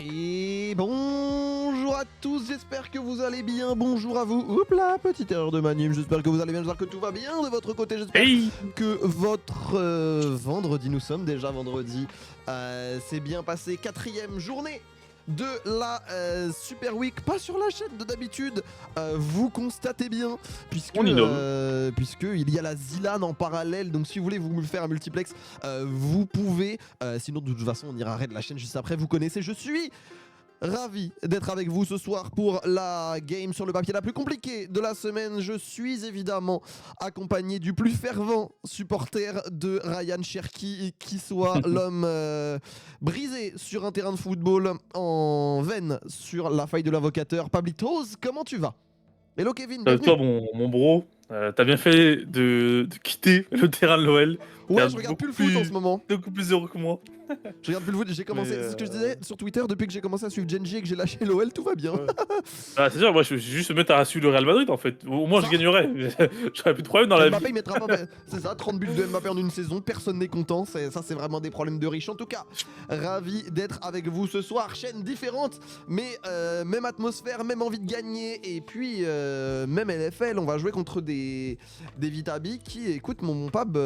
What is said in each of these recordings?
Et bonjour à tous, j'espère que vous allez bien, bonjour à vous. Oups là, petite erreur de manip, j'espère que vous allez bien, j'espère que tout va bien de votre côté, j'espère que votre vendredi, nous sommes déjà vendredi, c'est bien passé, 4e journée de la Super Week, pas sur la chaîne de d'habitude, vous constatez bien, puisque il y a la Zilan en parallèle, donc si vous voulez vous me faire un multiplex, vous pouvez, sinon de toute façon on ira raid la chaîne juste après, vous connaissez, je suis ravi d'être avec vous ce soir pour la game sur le papier la plus compliquée de la semaine. Je suis évidemment accompagné du plus fervent supporter de Ryan Cherki, qui soit l'homme brisé sur un terrain de football, en veine sur la faille de l'avocateur. Pablitos, comment tu vas? Hello Kevin, bienvenue. Toi, mon bro, t'as bien fait de quitter le terrain de l'OL. Ouais, je regarde plus le foot en ce moment. T'es beaucoup plus heureux que moi. Je regarde plus le foot, j'ai commencé, c'est ce que je disais sur Twitter, depuis que j'ai commencé à suivre Genji et que j'ai lâché l'OL, tout va bien. Ouais. Ah, c'est sûr, moi je vais juste me mettre à suivre le Real Madrid en fait. Au moins je gagnerais. J'aurais plus de problème dans la Mbappé vie. il mettra pas, c'est ça, 30 buts de Mbappé en une saison, personne n'est content, ça c'est vraiment des problèmes de riches. En tout cas, ravi d'être avec vous ce soir, chaîne différente, mais même atmosphère, même envie de gagner, et puis même LFL, on va jouer contre des Vitabi qui, écoute mon pab,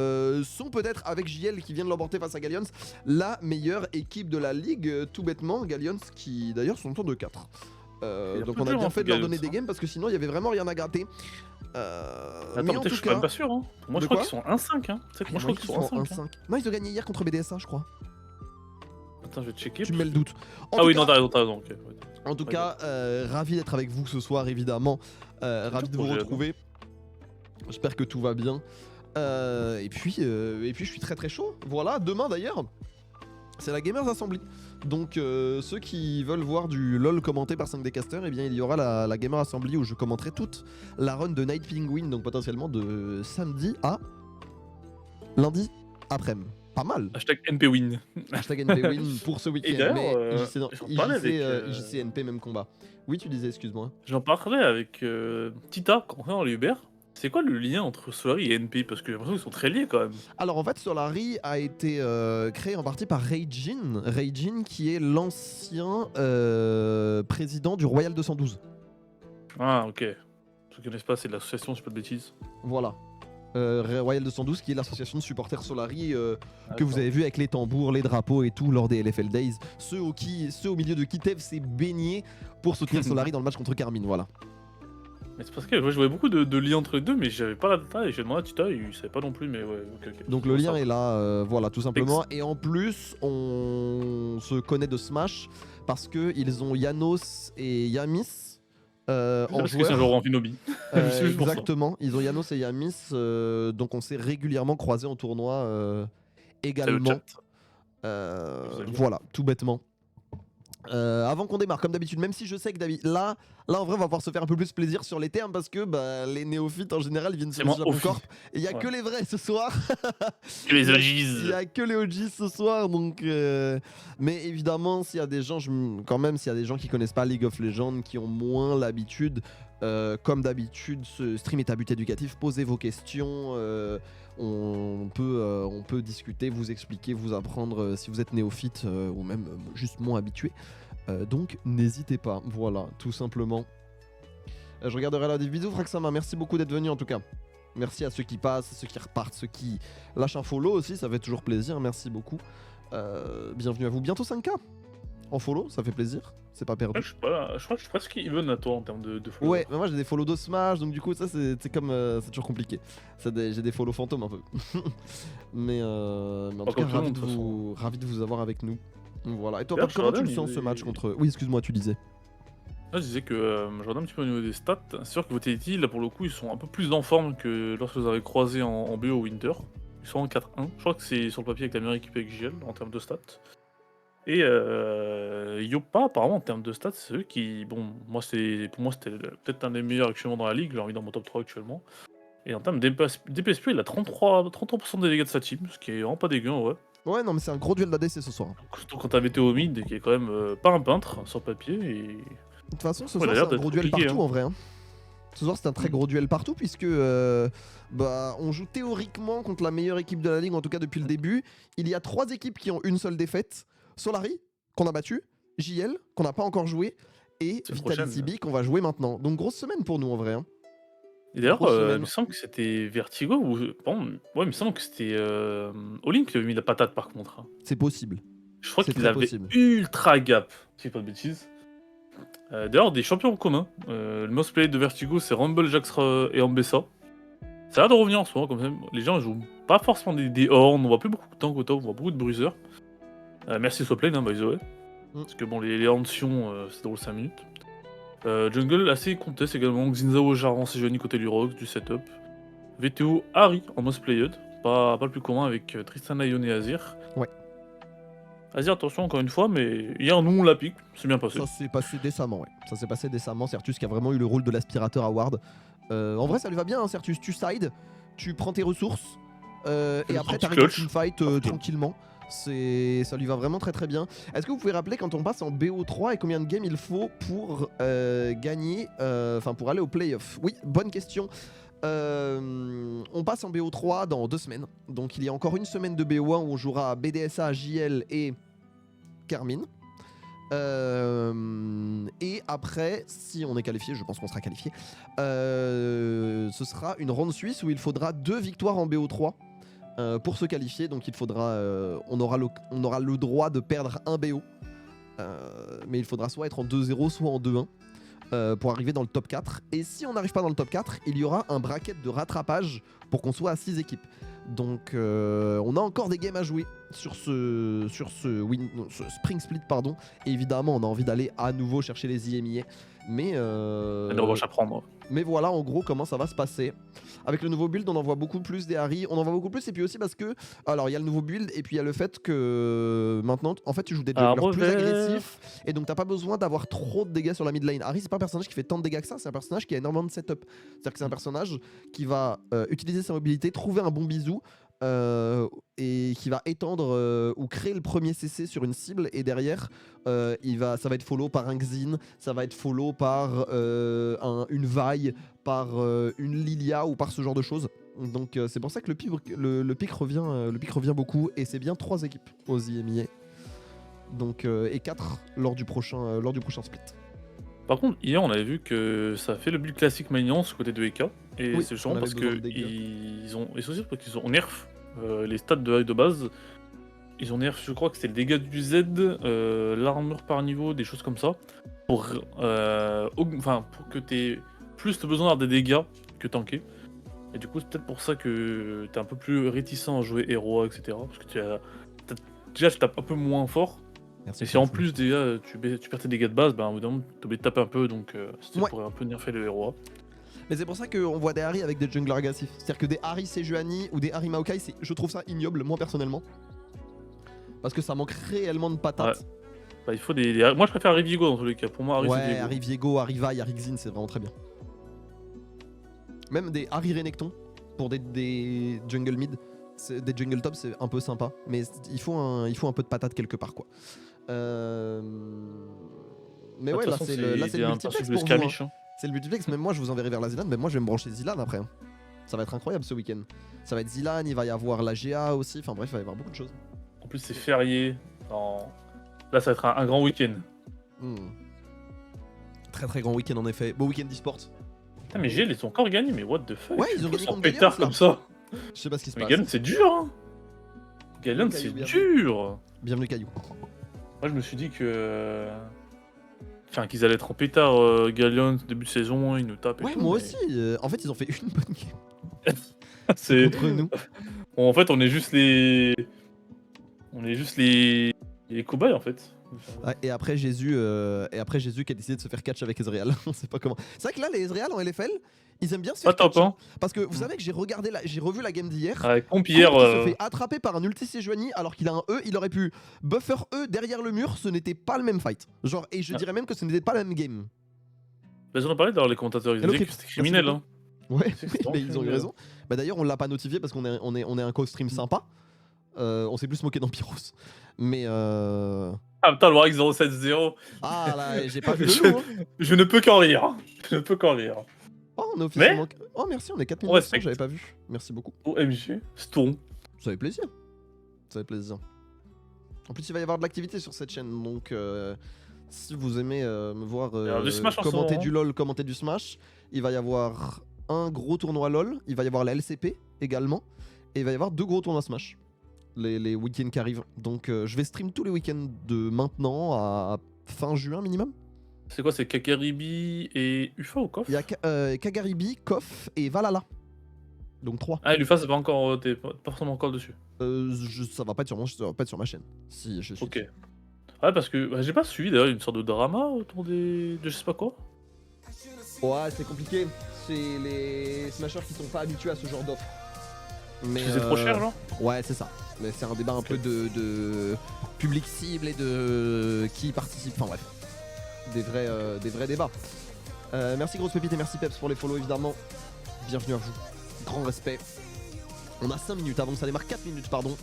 sont peut-être avec JL qui vient de l'emporter face à Gallions, la meilleure équipe de la ligue, tout bêtement, Gallions qui d'ailleurs sont en tour de 4. Donc on a bien fait de leur donner des games parce que sinon il y avait vraiment rien à gratter. Attends, mais en je tout suis cas, même pas sûr. Hein. Moi je crois qu'ils sont 1-5. Hein. Moi je crois qu'ils sont 1-5. Hein. Non, ils ont gagné hier contre BDSA, je crois. Attends, je vais checker. Tu me mets le doute. Ah oui, non, t'as raison. Okay. En tout cas, ravi d'être avec vous ce soir, évidemment. Ravi de vous retrouver. J'espère que tout va bien. Et puis je suis très très chaud. Voilà, demain d'ailleurs, c'est la Gamers Assembly. Donc ceux qui veulent voir du LOL commenté par 5D Caster, eh bien il y aura la Gamer Assembly où je commenterai toute la run de Night Penguin, donc potentiellement de samedi à lundi après-midi. Pas mal. Hashtag NPWin. Hashtag NPWin pour ce week-end. Mais IJC NP même combat. Oui, tu disais, excuse-moi. J'en parlais avec Tita quand on est dans les Uber. C'est quoi le lien entre Solari et NP? Parce que j'ai l'impression qu'ils sont très liés quand même. Alors en fait, Solari a été créé en partie par Reijin. Reijin qui est l'ancien président du Royal 212. Ah ok. Ceux qui connaissent pas, c'est de l'association, si je pas de bêtises. Voilà. Royal 212 qui est l'association de supporters Solari que vous avez vu avec les tambours, les drapeaux et tout lors des LFL Days. Ceux au milieu de qui Tev s'est baigné pour soutenir Solari dans le match contre Carmine, voilà. Mais c'est parce que moi je voyais beaucoup de liens entre les deux, mais j'avais pas la data et j'ai demandé à Tita, il savait pas non plus, mais ouais, ok. Donc le lien est là, voilà, tout simplement. Et en plus, on se connaît de Smash parce qu'ils ont Janos et Yamis en joueur. C'est un joueur en Finobi. Exactement, ils ont Janos et Yamis, donc on s'est régulièrement croisés en tournoi également. Voilà, tout bêtement. Avant qu'on démarre, comme d'habitude, même si je sais que là en vrai on va pouvoir se faire un peu plus plaisir sur les termes parce que les néophytes en général ils viennent sur le Japon Corp et il y a que les vrais ce soir. Les OGs. Il y a que les OGs ce soir, donc mais évidemment s'il y a des gens s'il y a des gens qui connaissent pas League of Legends, qui ont moins l'habitude, comme d'habitude ce stream est à but éducatif, posez vos questions, on peut discuter, vous expliquer, vous apprendre si vous êtes néophyte ou même juste moins habitué. Donc n'hésitez pas, voilà, tout simplement. Je regarderai la vidéo, Fraxama, merci beaucoup d'être venu en tout cas. Merci à ceux qui passent, à ceux qui repartent, ceux qui lâchent un follow aussi, ça fait toujours plaisir, merci beaucoup. Bienvenue à vous, bientôt 5K en follow, ça fait plaisir, c'est pas perdu. Je crois que je suis presque even à toi en termes de follow. Ouais, mais moi j'ai des follow de Smash, donc du coup ça c'est comme, c'est toujours compliqué. J'ai des follow fantômes un peu. mais en tout cas, ravi de vous avoir avec nous. Voilà. Et toi, comment tu le sens ce match contre... Oui, excuse-moi, tu disais. Là, je disais que je regarde un petit peu au niveau des stats. C'est sûr que Vitality, là pour le coup, ils sont un peu plus en forme que lorsque vous avez croisé en BO Winter. Ils sont en 4-1. Je crois que c'est sur le papier avec la meilleure équipe avec GL en termes de stats. Et Yopa, apparemment, en termes de stats, c'est eux qui. Bon, pour moi, c'était peut-être un des meilleurs actuellement dans la ligue. J'ai envie dans mon top 3 actuellement. Et en termes d'DPSP, il a 33% des dégâts de sa team, ce qui est vraiment pas dégueu en vrai. Ouais, non, mais c'est un gros duel d'ADC ce soir. Surtout quand t'as Météo mid, qui est quand même pas un peintre sur papier. Et... De toute façon, ce soir, c'est un gros duel partout en vrai. Hein. Ce soir, c'est un très gros duel partout, puisque on joue théoriquement contre la meilleure équipe de la ligue, en tout cas depuis le début. Il y a 3 équipes qui ont une seule défaite. Solari, qu'on a battu. JL qu'on n'a pas encore joué et Semaine Vitality prochaine. B qu'on va jouer maintenant. Donc grosse semaine pour nous en vrai. Hein. Et d'ailleurs, Grosse il semaine. me semble que c'était Vertigo ou pardon, ouais, il me semble que c'était, Olink qui avait mis la patate par contre, hein. C'est possible. Je crois C'est qu'il très avait possible. ultra gap, si je dis pas de bêtises. D'ailleurs, des champions en commun, le most played de Vertigo, c'est Rumble, Jax et Ambessa. Ça a l'air de revenir en ce moment, comme ça. Les gens jouent pas forcément des horns, on voit plus beaucoup de tanks au top, on voit beaucoup de bruisers. Merci Soplane, hein, by the way. Parce que bon, les horns Sion, c'est drôle 5 minutes. Jungle assez contest également, Xinzao, Jarvan, Sejuani côté Lurox, du setup. VTO, Harry en most played, pas le plus commun avec Tristan, Ion et Azir. Ouais. Azir, attention encore une fois, mais hier nous on l'a pique, c'est bien passé. Ça s'est passé décemment, ouais. Ça s'est passé décemment. Sertus qui a vraiment eu le rôle de l'aspirateur à Ward. En vrai, ça lui va bien, hein, Sertus. Tu side, tu prends tes ressources et après t'arrives dans une fight tranquillement. Ça lui va vraiment très très bien. Est-ce que vous pouvez rappeler quand on passe en BO3 et combien de games il faut pour gagner, enfin pour aller au playoff? Oui, bonne question. On passe en BO3 dans 2 semaines. Donc il y a encore une semaine de BO1 où on jouera BDSA, JL et Carmine. Et après, si on est qualifié, je pense qu'on sera qualifié, ce sera une ronde suisse où il faudra 2 victoires en BO3 pour se qualifier. Donc il faudra, on aura le droit de perdre un BO, mais il faudra soit être en 2-0 soit en 2-1 pour arriver dans le top 4. Et si on n'arrive pas dans le top 4, il y aura un bracket de rattrapage pour qu'on soit à 6 équipes. Donc on a encore des games à jouer sur ce Spring Split, pardon. Et évidemment, on a envie d'aller à nouveau chercher les IMIA. Mais Une revanche à prendre. mais voilà en gros comment ça va se passer. Avec le nouveau build, on en voit beaucoup plus des Harry, on en voit beaucoup plus, et puis aussi parce que, alors il y a le nouveau build, et puis il y a le fait que maintenant, en fait tu joues des junglers plus agressifs, et donc t'as pas besoin d'avoir trop de dégâts sur la mid lane. Harry c'est pas un personnage qui fait tant de dégâts que ça, c'est un personnage qui a énormément de setup. C'est-à-dire que c'est un personnage qui va utiliser sa mobilité, trouver un bon bisou, et qui va étendre ou créer le premier CC sur une cible, et derrière ça va être follow par un Xin, ça va être follow par une vaille, par une Lilia ou par ce genre de choses. Donc c'est pour ça que le pic revient beaucoup, et c'est bien 3 équipes aux IMIA. Donc et 4 lors du prochain split. Par contre, hier on avait vu que ça fait le build classique Magnance côté de EK, et Oui, c'est justement on avait parce besoin de que dégâts. ils aussi parce qu'ils ont nerf les stats de base. Ils ont nerf, je crois que c'est le dégât du Z, l'armure par niveau, des choses comme ça, pour que t'aies plus besoin d'avoir des dégâts que tanker. Et du coup, c'est peut-être pour ça que t'es un peu plus réticent à jouer héros, etc. Parce que déjà, tu tapes un peu moins fort. Merci, Et si en plus, déjà, tu perds tes dégâts de base, bah, au bout d'un moment, t'es obligé de taper un peu, donc ça pourrait un peu nerfer le héros. Mais c'est pour ça qu'on voit des Harry avec des junglers agressifs. C'est-à-dire que des Harry Sejuani ou des Harry Maokai, je trouve ça ignoble, moi personnellement. Parce que ça manque réellement de patates. Ouais. Bah, il faut moi, je préfère Harry Viego dans tous les cas. Pour moi, Harry, c'est Viego. Harry Viego, Harry Vi, Harry Xin, c'est vraiment très bien. Même des Harry Renekton pour des jungle mid, des jungle top, c'est un peu sympa. Mais il faut un peu de patate quelque part, quoi. Mais ouais, là c'est le multiplex pour vous, hein. C'est le multiplex, même moi je vous enverrai vers la Zilan, mais moi je vais me brancher Zilan après. Hein. Ça va être incroyable ce week-end. Ça va être Zilan, il va y avoir la GA aussi, enfin bref, il va y avoir beaucoup de choses. En plus c'est férié. Là ça va être un grand week-end. Très très grand week-end en effet. Beau week-end d'e-sport. Putain mais GL ils ont encore gagné, mais what the fuck. Ouais, ils ont gagné contre pétard comme ça. Je sais pas ce qui se passe. Mais Galen c'est dur, hein. Galen c'est dur. Bienvenue Caillou. Moi je me suis dit que... Enfin, qu'ils allaient être en pétard, Gallion, début de saison, ils nous tapent et ouais, tout. moi aussi. En fait, ils ont fait une bonne game. C'est contre nous. En fait, on est juste les cobayes, en fait. Ouais, et après Jésus qui a décidé de se faire catch avec Ezreal. On sait pas comment. C'est vrai que là, les Ezreal en LFL, ils aiment bien se faire pas catch. top, hein. Parce que vous savez que j'ai revu la game d'hier. Ouais, comp hier. Il se fait attraper par un ulti Sejuani alors qu'il a un E. Il aurait pu buffer E derrière le mur. Ce n'était pas le même fight. Genre, et je dirais même que ce n'était pas la même game. Bah, j'en ai parlé dans les commentateurs. Ils disaient que c'était criminel. Hein. Ouais, mais ils ont eu raison. Bah, d'ailleurs, on l'a pas notifié parce qu'on est un co-stream sympa. On s'est plus moqué dans Pyros. Mais Ah putain, le Warwick 070. Ah là, j'ai pas vu le nom. Je ne peux qu'en rire. Je ne peux qu'en rire. Oh, on est officiellement. Oh, merci, on est 4900, j'avais pas vu. Merci beaucoup. OMG, Ston. Ça fait plaisir. Ça fait plaisir. En plus, il va y avoir de l'activité sur cette chaîne, donc Si vous aimez me voir du Smash en ce commenter moment, du LoL, commenter du Smash, il va y avoir un gros tournoi LoL, il va y avoir la LCP également, et il va y avoir 2 gros tournois Smash. Les week-ends qui arrivent. Donc je vais stream tous les week-ends de maintenant à fin juin minimum. C'est quoi, c'est Kakaribi et Ufa ou Kof? Il y a Kagaribi, Kof et Valhalla. Donc 3. Ah, et l'Ufa, c'est pas encore. T'es pas forcément encore dessus. Ça va pas être sur ma chaîne. Si je suis. Ok. Ouais, parce que j'ai pas suivi d'ailleurs une sorte de drama autour de je sais pas quoi. Ouais, c'est compliqué. C'est les smashers qui sont pas habitués à ce genre d'offre. Mais Parce que c'est trop cher, genre. Ouais, c'est ça. Mais c'est un débat un peu de public cible et de qui participe. Enfin bref, des vrais débats. Merci grosse pépite et merci Peps pour les follow évidemment. Bienvenue à vous. Grand respect. On a 5 minutes avant que ça démarre, 4 minutes pardon.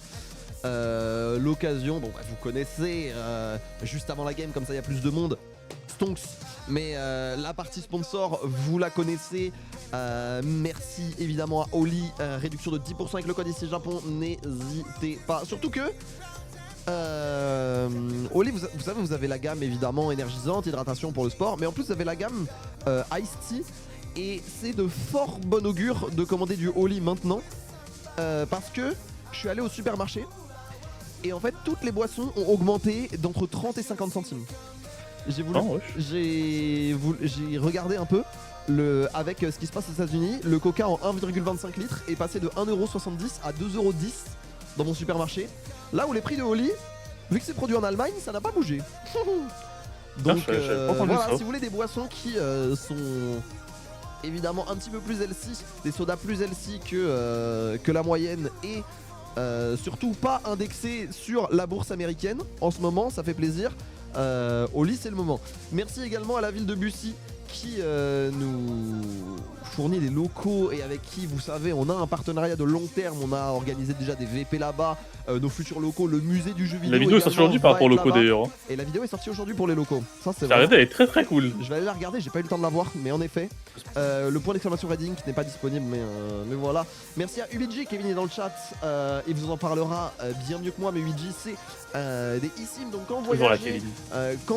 L'occasion, bon bref, vous connaissez, juste avant la game, comme ça il y a plus de monde. Stonks. Mais la partie sponsor, vous la connaissez. Merci évidemment à Oli. Réduction de 10% avec le code ici Japon. N'hésitez pas. Surtout que Oli, vous savez, vous avez la gamme évidemment énergisante, hydratation pour le sport. Mais en plus, vous avez la gamme Ice Tea. Et c'est de fort bon augure de commander du Oli maintenant. Parce que je suis allé au supermarché. Et en fait, toutes les boissons ont augmenté d'entre 30 et 50 centimes. J'ai regardé un peu avec ce qui se passe aux États-Unis. Le coca en 1,25 litres est passé de 1,70€ à 2,10€ dans mon supermarché. Là où les prix de Oli, vu que c'est produit en Allemagne, ça n'a pas bougé. Donc voilà, si vous voulez des boissons qui sont évidemment un petit peu plus healthy, des sodas plus healthy que la moyenne et surtout pas indexés sur la bourse américaine en ce moment, ça fait plaisir. Oli, c'est le moment. Merci également à la ville de Bussy qui nous fournit des locaux et avec qui, vous savez, on a un partenariat de long terme. On a organisé déjà des VP là-bas, nos futurs locaux, le musée du jeu vidéo. La vidéo est sortie aujourd'hui par rapport aux locaux d'ailleurs. Et la vidéo est sortie aujourd'hui pour les locaux. Ça, c'est vrai. Elle est très très cool. Je vais aller la regarder, j'ai pas eu le temps de la voir, mais en effet, le point d'exclamation Reading qui n'est pas disponible, mais voilà. Merci à UBG, Kevin est dans le chat, il vous en parlera bien mieux que moi, mais UBG c'est des eSIM, donc quand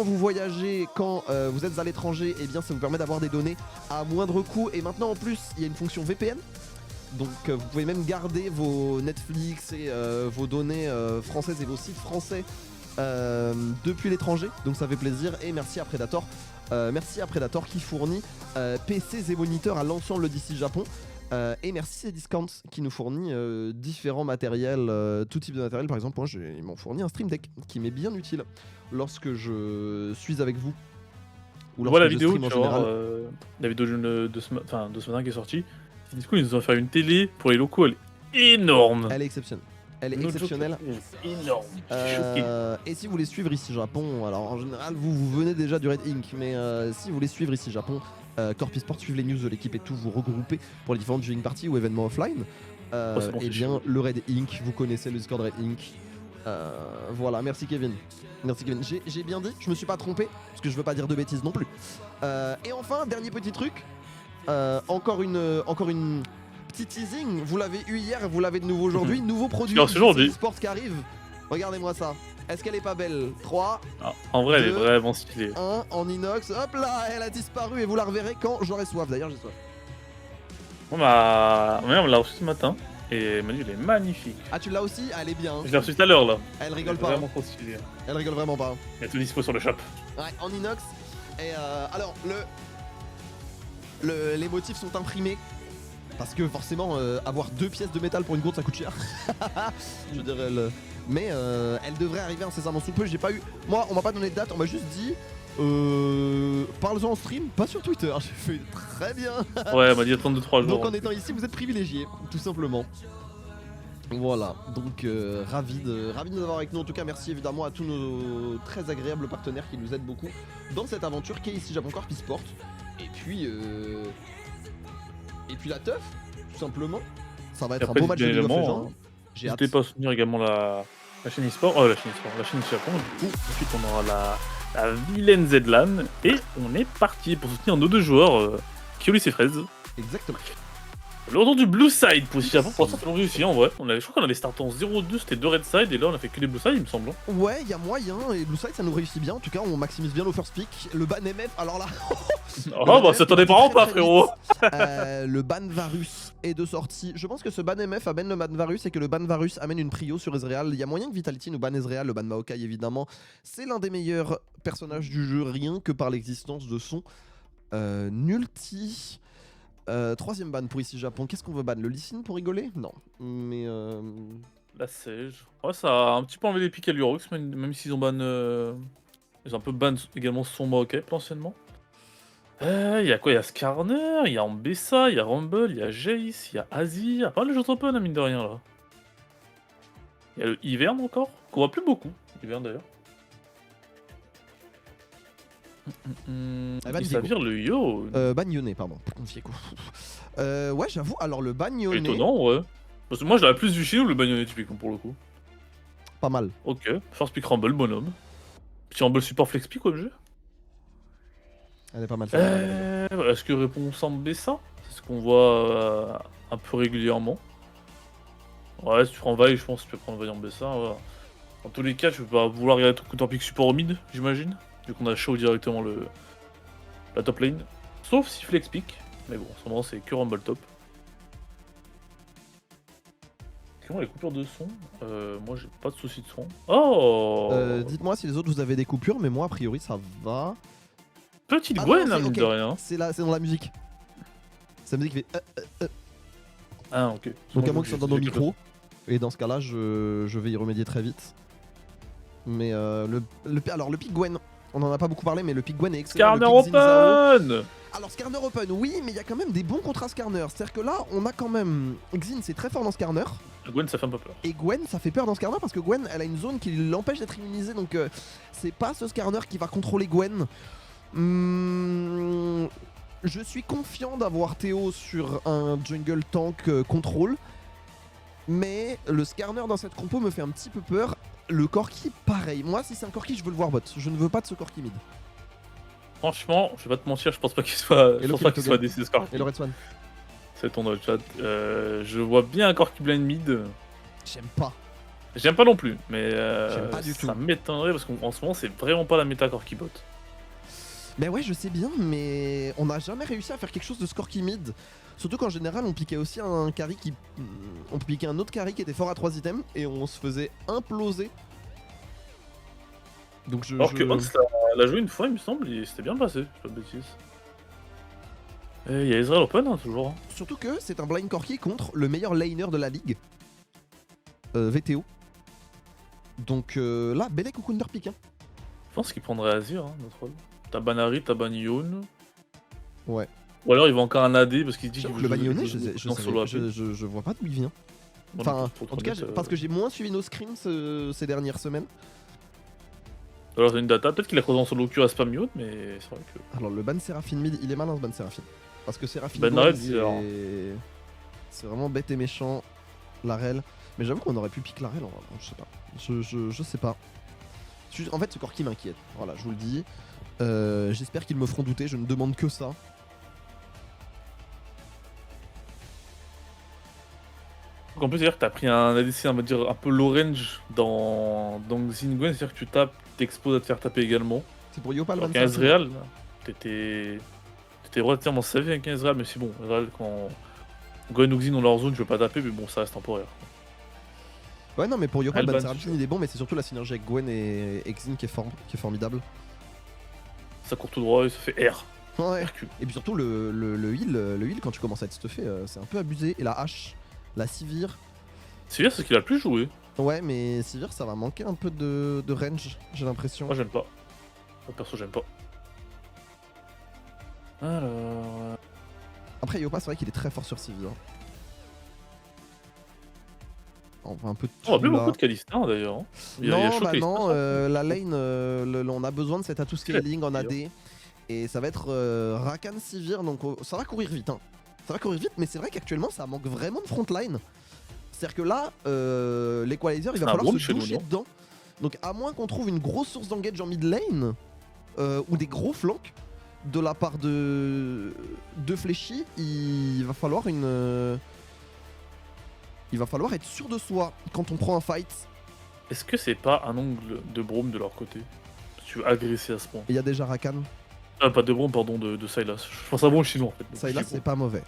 vous voyagez, quand vous êtes à l'étranger, et bien ça vous permet d'avoir des données à moindre coût. Et maintenant en plus, il y a une fonction VPN. Donc vous pouvez même garder vos Netflix et vos données françaises et vos sites français depuis l'étranger. Donc ça fait plaisir. Et merci à Predator. Merci à Predator qui fournit PCs et moniteurs à l'ensemble d'ici Japon. Et merci à Discount qui nous fournit différents matériels, tout type de matériel. Par exemple, moi ils m'ont fourni un Stream Deck qui m'est bien utile lorsque je suis avec vous. Ou lorsque la vidéo, la vidéo de ce matin qui est sortie. Du coup, ils nous ont fait une télé pour les locaux, elle est énorme. Elle est exceptionnelle. Elle est exceptionnelle. Énorme. Et si vous voulez suivre ici Japon, alors en général vous venez déjà du Red Inc, mais si vous voulez suivre ici Japon, Corp Esport, suivre les news de l'équipe et tout, vous regrouper pour les différentes viewing parties ou événements offline. Et bien le Red Inc, vous connaissez le Discord Red Inc. Voilà, merci Kevin. Merci Kevin. J'ai bien dit, je me suis pas trompé, parce que je veux pas dire de bêtises non plus. Et enfin, dernier petit truc. Encore une petite teasing. Vous l'avez eu hier et vous l'avez de nouveau aujourd'hui. Nouveau produit Sport qui arrive. Regardez-moi ça. Est-ce qu'elle est pas belle? 3. En vrai, elle est vraiment stylée. 1 en inox. Hop là, elle a disparu et vous la reverrez quand j'aurai soif. D'ailleurs, j'ai soif. On l'a reçue ce matin. Et elle m'a dit qu'elle est magnifique. Ah, tu l'as aussi? Elle est bien. Je l'ai reçue tout à l'heure là. Elle rigole pas. Vraiment trop stylée. Elle rigole vraiment pas. Il y a tout dispo sur le shop. Ouais, en inox. Et alors, les motifs sont imprimés. Parce que forcément, avoir 2 pièces de métal pour une gourde, ça coûte cher. Je dirais mais elle devrait arriver incessamment sous peu. J'ai pas eu. Moi, on m'a pas donné de date, on m'a juste dit. Parle-en en stream, pas sur Twitter. J'ai fait très bien. Ouais, elle m'a dit attendre 2-3 jours. Donc en étant ici, vous êtes privilégiés, tout simplement. Voilà, donc ravi de nous avoir avec nous. En tout cas, merci évidemment à tous nos très agréables partenaires qui nous aident beaucoup dans cette aventure qui est ici Japon Corp Esport. Et puis la teuf, tout simplement. Ça va être un beau match de League of Legends. N'hésitez pas à soutenir également la chaîne eSport, la chaîne Japon. Du coup, ensuite on aura la vilaine Zlan et on est parti pour soutenir nos 2 joueurs, Kiolis et Fraise. Exactement. Le retour du Blue Side pour ici avant, pour l'instant, c'est long réussi en vrai. Je crois qu'on avait starté en 0-2, c'était 2 Red Side, et là on a fait que les Blue Side, il me semble. Ouais, il y a moyen, et Blue Side ça nous réussit bien, en tout cas on maximise bien nos first pick. Le ban MF, alors là... Oh bah ça t'en est pas pas frérot. Le ban Varus est de sortie. Je pense que ce ban MF amène le ban Varus et que le ban Varus amène une prio sur Ezreal. Il y a moyen que Vitality nous ban Ezreal, le ban Maokai évidemment. C'est l'un des meilleurs personnages du jeu, rien que par l'existence de son Nulti. Troisième ban pour ici Japon. Qu'est-ce qu'on veut ban? Le Lee Sin pour rigoler? Non. Mais La Sage. Ouais, ça a un petit peu enlevé les pics à l'Urux, même s'ils ont ban. Ils ont un peu ban également son Maokai potentiellement. Il y a quoi? Il y a Skarner, il y a Ambessa, il y a Rumble, il y a Jace, il y a Azir. Pas mal de choses open, hein, mine de rien là. Il y a le Hivern encore, qu'on voit plus beaucoup. Hivern d'ailleurs. ban Ça vire le Yo. ban Yone, pardon. Ouais, j'avoue, alors le ban Yone. Étonnant, ouais. Parce que moi, je l'avais plus vu chez nous, le Bagnonet typiquement pour le coup. Pas mal. Ok, first pick Rumble, bonhomme. Petit Rumble support flex pick, objet. Elle est pas mal. Est-ce que réponse Ambessa? C'est ce qu'on voit un peu régulièrement. Ouais, si tu prends Vaille, je pense que tu peux prendre Vaille Ambessa. Voilà. Dans tous les cas, tu peux pas vouloir regarder ton counter pick support au mid, j'imagine. Vu qu'on a show directement la top lane. Sauf si flex pick. Mais bon, en ce moment, c'est que Rumble top. Comment les coupures de son? Moi j'ai pas de soucis de son. Oh Dites-moi si les autres vous avez des coupures, mais moi a priori ça va. Petite Gwen, mine de rien. C'est dans la musique. C'est la musique qui fait. Ah ok. Donc à moins que ce soit dans nos micros. Et dans ce cas là je vais y remédier très vite. Mais alors le pick Gwen, on en a pas beaucoup parlé, mais le pick Gwen est excellent. Skarner Open. Alors Skarner Open, oui, mais il y a quand même des bons contre Skarner. C'est-à-dire que là, on a quand même... Xin, c'est très fort dans Skarner. Gwen, ça fait un peu peur. Et Gwen, ça fait peur dans Skarner parce que Gwen, elle a une zone qui l'empêche d'être immunisée. Donc c'est pas ce Skarner qui va contrôler Gwen. Je suis confiant d'avoir Théo sur un jungle tank contrôle. Mais le Skarner dans cette compo me fait un petit peu peur. Le Corki, pareil. Moi, si c'est un Corki, je veux le voir bot. Je ne veux pas de ce Corki mid. Franchement, je vais pas te mentir, je pense pas qu'il soit, décidé ce Corki. Et le Red Swan. C'est ton autre chat. Je vois bien un Corki blind mid. J'aime pas. J'aime pas non plus, mais j'aime pas du tout. Ça m'étonnerait parce qu'en ce moment, c'est vraiment pas la méta Corki bot. Mais ouais, je sais bien, mais on n'a jamais réussi à faire quelque chose de Scorky mid. Surtout qu'en général, on piquait aussi un carry qui. On piquait un autre carry qui était fort à 3 items et on se faisait imploser. Donc Alors que Ox l'a joué une fois, il me semble, et c'était bien passé, je pas de bêtises. Et il y a Ezreal Open, hein, toujours. Surtout que c'est un blind Corki contre le meilleur laner de la ligue. VTO. Donc là, Belek ou counter pick. Hein. Je pense qu'il prendrait Azir, hein, notre rôle. T'as Banari, t'as Banyon. Ouais. Ou alors il va encore un AD parce qu'il dit qu'il veut le Banyon, je vois pas d'où il vient. Enfin, en tout cas, parce que j'ai moins suivi nos scrims ces dernières semaines. Alors t'as une data, peut-être qu'il a croisé en solo queue à spam mute, mais c'est vrai que... Alors le ban Séraphine mid, il est malin ce ban Séraphine. Parce que Séraphine c'est vraiment bête et méchant, la rel. Mais j'avoue qu'on aurait pu piquer la rel, je sais pas. Je sais pas. En fait ce Corki m'inquiète, voilà, je vous le dis. J'espère qu'ils me feront douter, je ne demande que ça. En plus, c'est-à-dire que t'as pris un ADC on va dire, un peu low range dans Xin Gwen, c'est-à-dire que tu tapes, t'exposes à te faire taper également. C'est pour Yopal avec un Ezreal, t'étais relativement savé avec un Ezreal, mais c'est bon, Ezreal quand Gwen ou Xin ont leur zone, je veux pas taper, mais bon, ça reste temporaire. Ouais, non, mais pour Yopal, Ban Seraphine il est bon, mais c'est surtout la synergie avec Gwen et Xin qui est formidable. Ça court tout droit et ça fait R. Ouais. Et puis surtout le heal quand tu commences à être stuffé, c'est un peu abusé. Et la hache, la Sivir. Sivir c'est ce qu'il a le plus joué. Ouais, mais Sivir ça va manquer un peu de range, j'ai l'impression. Moi j'aime pas. Moi perso j'aime pas. Alors... Après Yopa c'est vrai qu'il est très fort sur Sivir. On voit un peu de on voit plus beaucoup de Kalista d'ailleurs. Non, la lane, on a besoin de cet atout scaling en AD. Et ça va être Rakan Sivir, donc ça va courir vite. Hein. Ça va courir vite, mais c'est vrai qu'actuellement ça manque vraiment de frontline. C'est-à-dire que là, l'Equalizer il va falloir se doucher dedans. Donc à moins qu'on trouve une grosse source d'engage en mid lane, ou des gros flanks, de la part de Fléchy, il va falloir être sûr de soi quand on prend un fight. Est-ce que c'est pas un ongle de Braum de leur côté? Si tu veux agresser à ce point. Il y a déjà Rakan. Ah, pas de Braum, pardon, de Sylas. Je pense à bon chinois en fait. donc Sylas je dis c'est pas mauvais.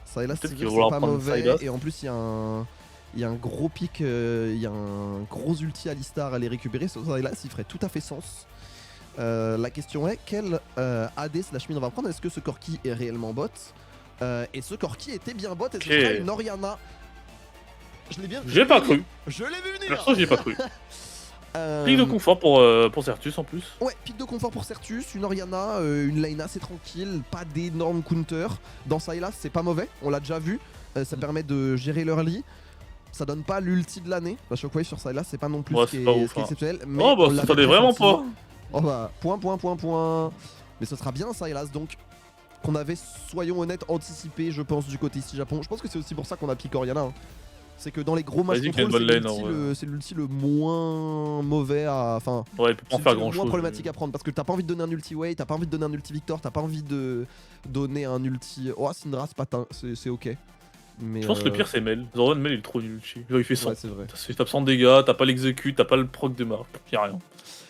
Sylas Peut-être c'est qu'ils vont vouloir pas prendre mauvais. Sylas. Et en plus il y a un gros pic, il y a un gros ulti Alistar à les récupérer. Sur Sylas il ferait tout à fait sens. La question est quel AD/mid on va prendre? Est-ce que ce Corki est réellement bot? Et ce Corki était bien bot et ce sera une Orianna. Je l'ai bien. J'ai pas cru. Je l'ai vu venir. Perso, j'y ai pas cru. Pic de confort pour Certus en plus. Ouais, pic de confort pour Certus, une Orianna, une lane assez tranquille, pas d'énormes counters. Dans Sylas, c'est pas mauvais, on l'a déjà vu. Ça permet de gérer l'early. Ça donne pas l'ulti de l'année. La Shockwave sur Sylas, c'est pas non plus ce qui est exceptionnel. Mais oh bah, ça t'attendait vraiment pas. Oh bah, point. Mais ce sera bien Sylas, donc qu'on avait, soyons honnêtes, anticipé, je pense, du côté ici Japon. Je pense que c'est aussi pour ça qu'on a pick Orianna. Hein. C'est que dans les gros matchs contrôle, c'est l'ulti le moins mauvais à. Enfin, ouais, il peut pas faire grand chose. C'est le moins problématique à prendre parce que t'as pas envie de donner un ulti Wei, t'as pas envie de donner un ulti Victor, t'as pas envie de donner un ulti. Oh, Syndra, c'est ok. Mais je pense que le pire c'est Mel. Zorban Mel il est trop nul. Genre il fait 100. Ouais, c'est vrai. Tu tapes 100 dégâts, t'as pas l'exécute, t'as pas le proc de marque, y'a rien.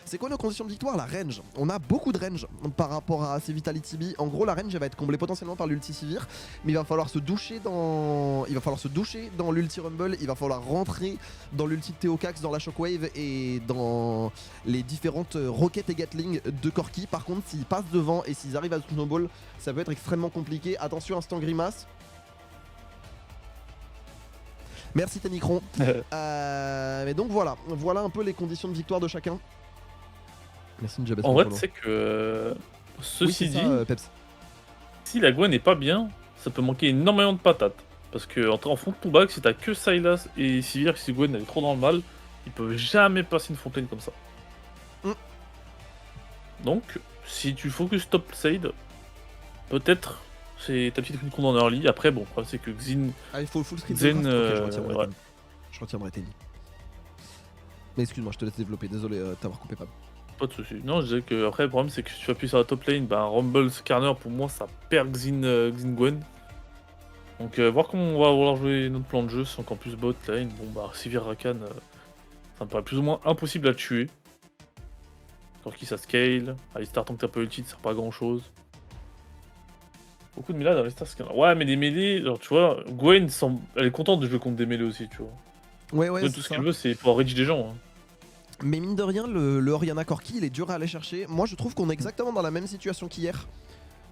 C'est quoi nos conditions de victoire? La range. On a beaucoup de range par rapport à ces Vitality B. En gros, la range elle va être comblée potentiellement par l'ulti Sivir, mais il va falloir se doucher dans l'ulti Rumble, il va falloir rentrer dans l'ulti Theocax, dans la Shockwave et dans les différentes roquettes et Gatling de Corki. Par contre, s'ils passent devant et s'ils arrivent à snowball, ça peut être extrêmement compliqué. Attention, instant grimace. Merci Ténicron. Mais donc voilà un peu les conditions de victoire de chacun. Merci Njabas. En vrai, tu sais que ceci dit, Peps. Si la Gwen n'est pas bien, ça peut manquer énormément de patates. Parce que en front to back, si t'as que Sylas et Sivir, si Gwen elle est trop dans le mal, ils peuvent jamais passer une fontaine comme ça. Donc, si tu focus top side, peut-être c'est ta petite con en early. Après, bon, c'est que Xin. Ah, il faut full screen. Zen, je retiendrai Tenny. Mais excuse-moi, je te laisse développer. Désolé t'avoir coupé, Pab. Pas de soucis. Non, je disais que après le problème c'est que si tu appuies sur la top lane, bah Rumble Skarner pour moi ça perd Xin Gwen. Donc voir comment on va vouloir jouer notre plan de jeu sans qu'en plus bot lane, bon bah Sivir Rakan, ça me paraît plus ou moins impossible à tuer. Sur qui ça scale, Alistar tant que t'as pas ulti ça sert pas à grand chose. Beaucoup de mêlées dans Alistar Skarner. Ouais mais des mêlées, genre tu vois, Gwen elle est contente de jouer contre des mêlées aussi tu vois. Ouais, tout ce qu'elle veut c'est pouvoir reach des gens. Hein. Mais mine de rien, le Orianna Corki, il est dur à aller chercher. Moi, je trouve qu'on est exactement dans la même situation qu'hier.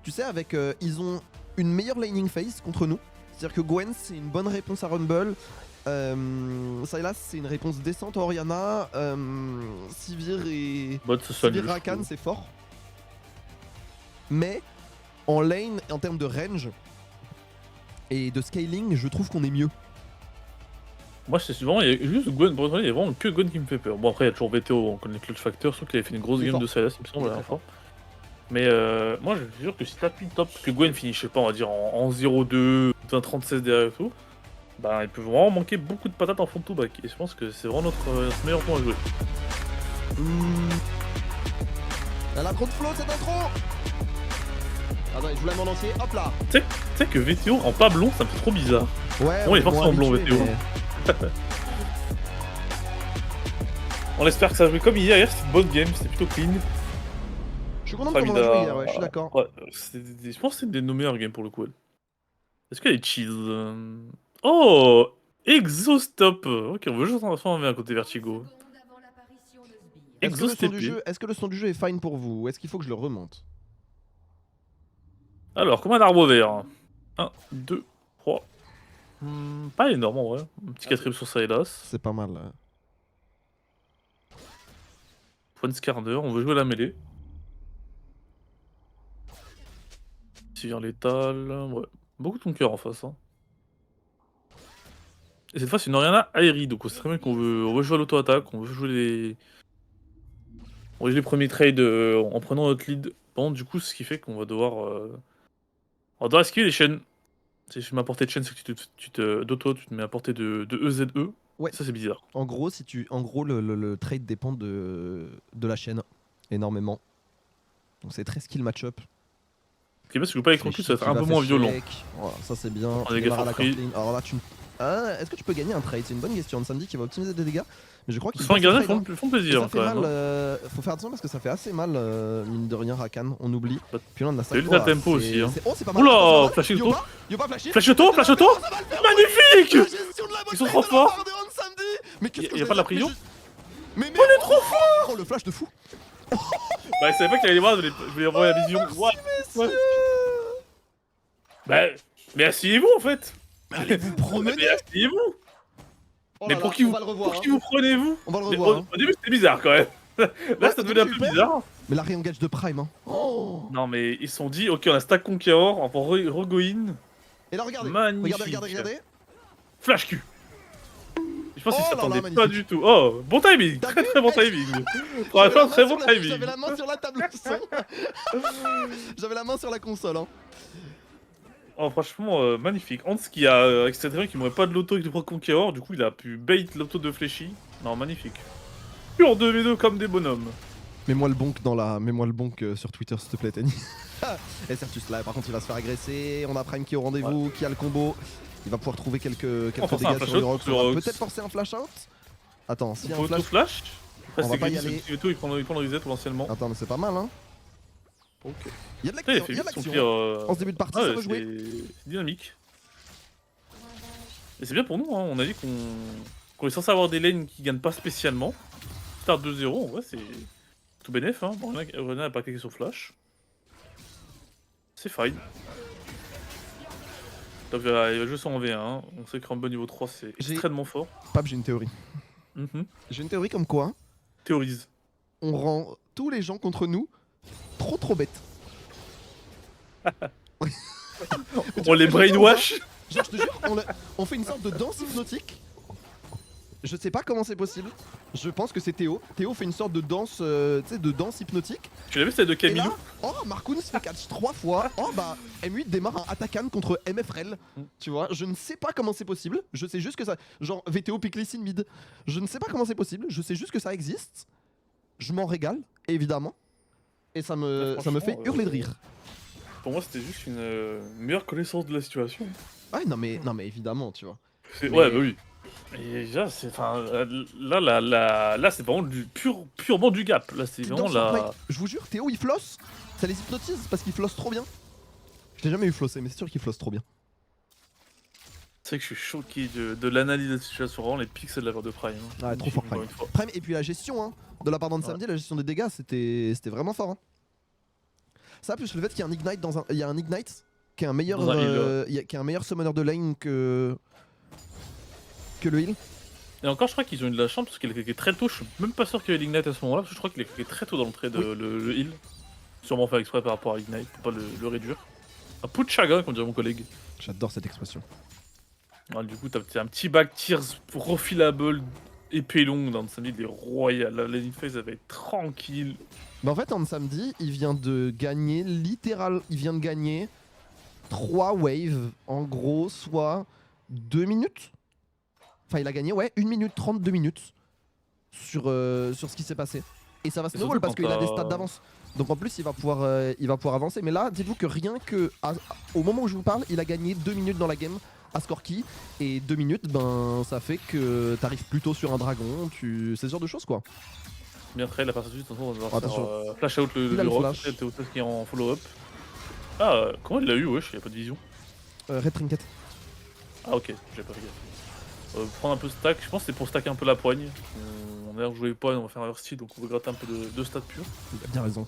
Tu sais, avec ils ont une meilleure laning phase contre nous. C'est-à-dire que Gwen, c'est une bonne réponse à Rumble. Sylas, c'est une réponse décente à Orianna. Sivir et Sivir Rakan, c'est fort. Mais en lane, en termes de range et de scaling, je trouve qu'on est mieux. Moi, c'est souvent, il y a juste Gwen, pour il y a vraiment que Gwen qui me fait peur. Bon, après, il y a toujours VTO, on connaît Clutch Factor, sauf qu'il avait fait une grosse game de Sylas, il me semble, la dernière fois. Mais moi, je suis sûr que si t'appuies top, que Gwen finit, je sais pas, on va dire en 0-2, 20-36 derrière et tout, bah, il peut vraiment manquer beaucoup de patates en front to back. Et je pense que c'est vraiment notre meilleur point à jouer. Elle a trop de flow cette intro. Attends, je vous l'aime en entier, hop là. Tu sais que VTO en pas blond, ça me fait trop bizarre. Ouais, bon, il est forcément blond VTO. Mais... On espère que ça a joué comme hier c'était une bonne game, c'était plutôt clean. Je suis content de comment on a joué hier, ouais, je suis d'accord. Ouais, je pense que c'est une de nos meilleures games pour le coup. Est-ce qu'il y a des cheese Oh Exostop. Ok, on veut juste en mettre à côté Vertigo. Est-ce que le son du jeu est fine pour vous ou est-ce qu'il faut que je le remonte? Alors, comme un arbre vert. 1, 2, 3. Pas énorme en vrai. Un petit 4ème sur Sylas. C'est pas mal. Point Skarner, on veut jouer la mêlée. Sivir létal. Ouais. Beaucoup de ton cœur en face. Hein. Et cette fois, c'est une Orianna aérie. Donc, c'est très bien qu'on veut jouer à l'auto-attaque. On veut jouer les. On veut jouer les premiers trades en prenant notre lead. Bon, du coup, ce qui fait qu'on va devoir. On doit esquiver les chaînes. Si je mets à portée de chaîne, c'est que tu te mets à portée de EZE. Ouais. Ça, c'est bizarre. En gros, le trade dépend de la chaîne énormément. Donc c'est très skill match-up. Ce qui est bien, si je joue pas avec recul, ça va être un peu moins violent. Voilà, ça c'est bien. Les gars sont free. Alors là, tu. Est-ce que tu peux gagner un trade? C'est une bonne question. Samedi qui va optimiser des dégâts. Mais je crois qu'ils Enfin, les gardiens font plaisir. Ça fait mal. Faut faire attention parce que ça fait assez mal, mine de rien, Rakan. On oublie. Puis là, on a ça. C'est le tempo aussi. Oh, c'est pas mal. Oula, flash auto. Flash auto, flash auto. Magnifique. Ils sont trop forts. Il y a pas de la prison. Mais on est trop fort. Oh, le flash de fou. Bah, il savait pas qu'il allait les voir, je voulais envoyer la vision. Ouais. Bah, mais asseyez-vous en fait. Allez vous promener. Mais asseyez-vous. Oh mais pour qui vous prenez-vous? On va le revoir. Au début c'était bizarre quand même. Là ça devenait un peu bizarre. Mais la re-engage de Prime hein. Oh. Non mais ils se sont dit ok on a stack Conqueror, on va regoin. Et là regardez. Magnifique. Regardez. Flash Q. Je pense qu'ils s'attendaient pas du tout. Oh, bon timing, très bon timing. Franchement, très bon timing. J'avais la main sur la table son. J'avais la main sur la console. Hein. Oh, franchement, magnifique. Hans qui a etc. qui m'aurait pas de l'auto avec le Pro Conqueror, du coup il a pu bait l'auto de Fléchy. Non, magnifique. Pur 2v2 comme des bonhommes. Mets-moi le bonk sur Twitter s'il te plaît, Tenny. Et Certus là, par contre il va se faire agresser. On a Prime qui est au rendez-vous, qui a le combo. Il va pouvoir trouver quelques dégâts sur Urox. Peut-être forcer un flash out. Attends, si un flash. On va pas y aller. Il prend le reset potentiellement. Attends, mais c'est pas mal hein. Ok. Il y a de l'action. En ce début de partie, ça va jouer. C'est dynamique. Et c'est bien pour nous, hein. On a dit qu'on est censé avoir des lanes qui gagnent pas spécialement. Start 2-0, en vrai, c'est tout bénef. Hein. Bon, René a pas cliqué sur flash. C'est fine. Donc il va jouer son 1v1. On sait que Rumble niveau 3 c'est extrêmement fort. Pap, j'ai une théorie. J'ai une théorie comme quoi. Théorise. On rend tous les gens contre nous trop bêtes. On les brainwash. Genre je te jure, on fait une sorte de danse hypnotique. Je sais pas comment c'est possible. Je pense que c'est Théo. Théo fait une sorte de danse, de danse hypnotique. Tu l'as vu celle de Camilo? Oh, Marcoon se fait catch 3 fois. Oh bah, M8 démarre un Atakan contre MFRL. Tu vois, je ne sais pas comment c'est possible. Je sais juste que ça... Genre VTO pick Lee Sin mid. Je ne sais pas comment c'est possible. Je sais juste que ça existe. Je m'en régale, évidemment. Et ça me fait hurler de rire. Pour moi c'était juste une meilleure connaissance de la situation. Ah non mais évidemment, tu vois. Ouais bah oui. Et déjà, c'est là c'est vraiment purement du gap. Là c'est vraiment la. Je vous jure, Théo il flosse, ça les hypnotise parce qu'il flosse trop bien. Je l'ai jamais eu flosser, mais c'est sûr qu'il flosse trop bien. C'est vrai que je suis choqué de l'analyse de la situation, vraiment les pixels de la part de Prime. Hein. Ouais, trop fort Prime. Prime. Et puis la gestion hein, de la part d'Ansamdi, la gestion des dégâts, c'était vraiment fort. Hein. Ça plus le fait qu'il y a un Ignite il y a un Ignite qui est un meilleur, qui est un meilleur summoner de lane que le heal. Et encore je crois qu'ils ont eu de la chance parce qu'il a cliqué très tôt, je suis même pas sûr qu'il y ait l'Ignite à ce moment là, parce que je crois qu'il a cliqué très tôt dans l'entrée de le heal. Sûrement fait exprès par rapport à l'Ignite pour pas le réduire. Un peu de chagrin comme dirait mon collègue. J'adore cette expression. Ouais, du coup t'as un petit back tears refillable épée longue dans le samedi, il est royal, la landing phase elle va être tranquille. Bah en fait en samedi il vient de gagner il vient de gagner 3 waves en gros soit 2 minutes. Enfin il a gagné 1 minute 32 minutes sur ce qui s'est passé. Et ça va se snowball parce qu'il a des stats d'avance. Donc en plus il va pouvoir avancer. Mais là dites-vous que rien que au moment où je vous parle il a gagné 2 minutes dans la game à score key. Et 2 minutes ben ça fait que t'arrives plutôt sur un dragon. C'est ce genre de choses quoi. Bien très la partie de suite, on va faire flash out le rock, Théo qui est en follow-up. Ah comment il l'a eu wesh, il y a pas de vision. Red Trinket. Ah ok, j'ai pas fait gaffe. Prendre un peu stack, je pense que c'est pour stacker un peu la poigne. On a joué poigne, on va faire un style donc on va gratter un peu de stats purs. Il a bien raison.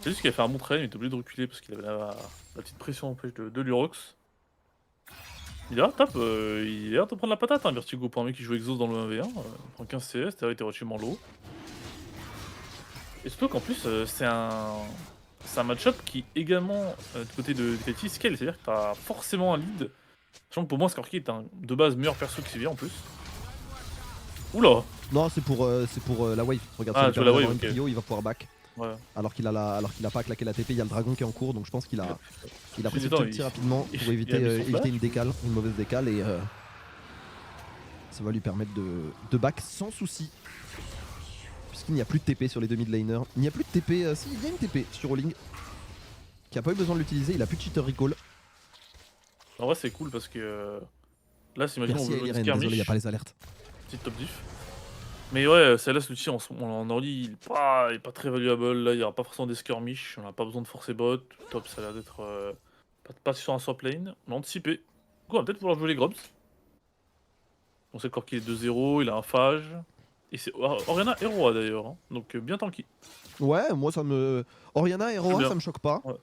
C'est juste qu'il a fait un bon train, il était obligé de reculer parce qu'il avait la petite pression en fait de l'Urox. Il a tape, il est en train de prendre la patate, hein, Vertigo pour un mec qui joue Exhaust dans le 1v1, il prend 15 CS, t'as été relativement low. Et surtout qu'en plus c'est un match-up qui également du côté de Katy scale, c'est-à-dire que t'as forcément un lead. Sachant que pour moi Skorky est de base meilleur perso que Sivir en plus. Oula. Non c'est pour la wave, regarde la wave, okay. Trio, il va pouvoir back. Ouais. Alors qu'il a pas claqué la TP, il y a le dragon qui est en cours donc je pense qu'il a pris ce petit rapidement pour éviter une décale, une mauvaise décale et ça va lui permettre de back sans souci. Puisqu'il n'y a plus de TP sur les 2 mid laners. Il n'y a plus de TP, si il y a une TP sur Rolling. qui a pas eu besoin de l'utiliser, il a plus de cheater recall. En vrai, c'est cool parce que là, c'est imaginons on Merci veut jouer une Eliren, désolé, skirmish, y a pas les alertes. petite top diff. Mais ouais, celle-là, l'outil en early, il est pas très valuable. Là, il y aura pas forcément des skirmish, on a pas besoin de forcer bot. Top, ça a l'air d'être pas sur un swap lane, mais anticipé. Du coup, on va peut-être pouvoir jouer les grobs. On sait encore qu'il est 2-0, il a un phage. Et c'est Orianna et Roi d'ailleurs, hein. Donc bien tanky. Ouais, moi ça me. Orianna et Roa, bien. ça me choque pas. Ouais.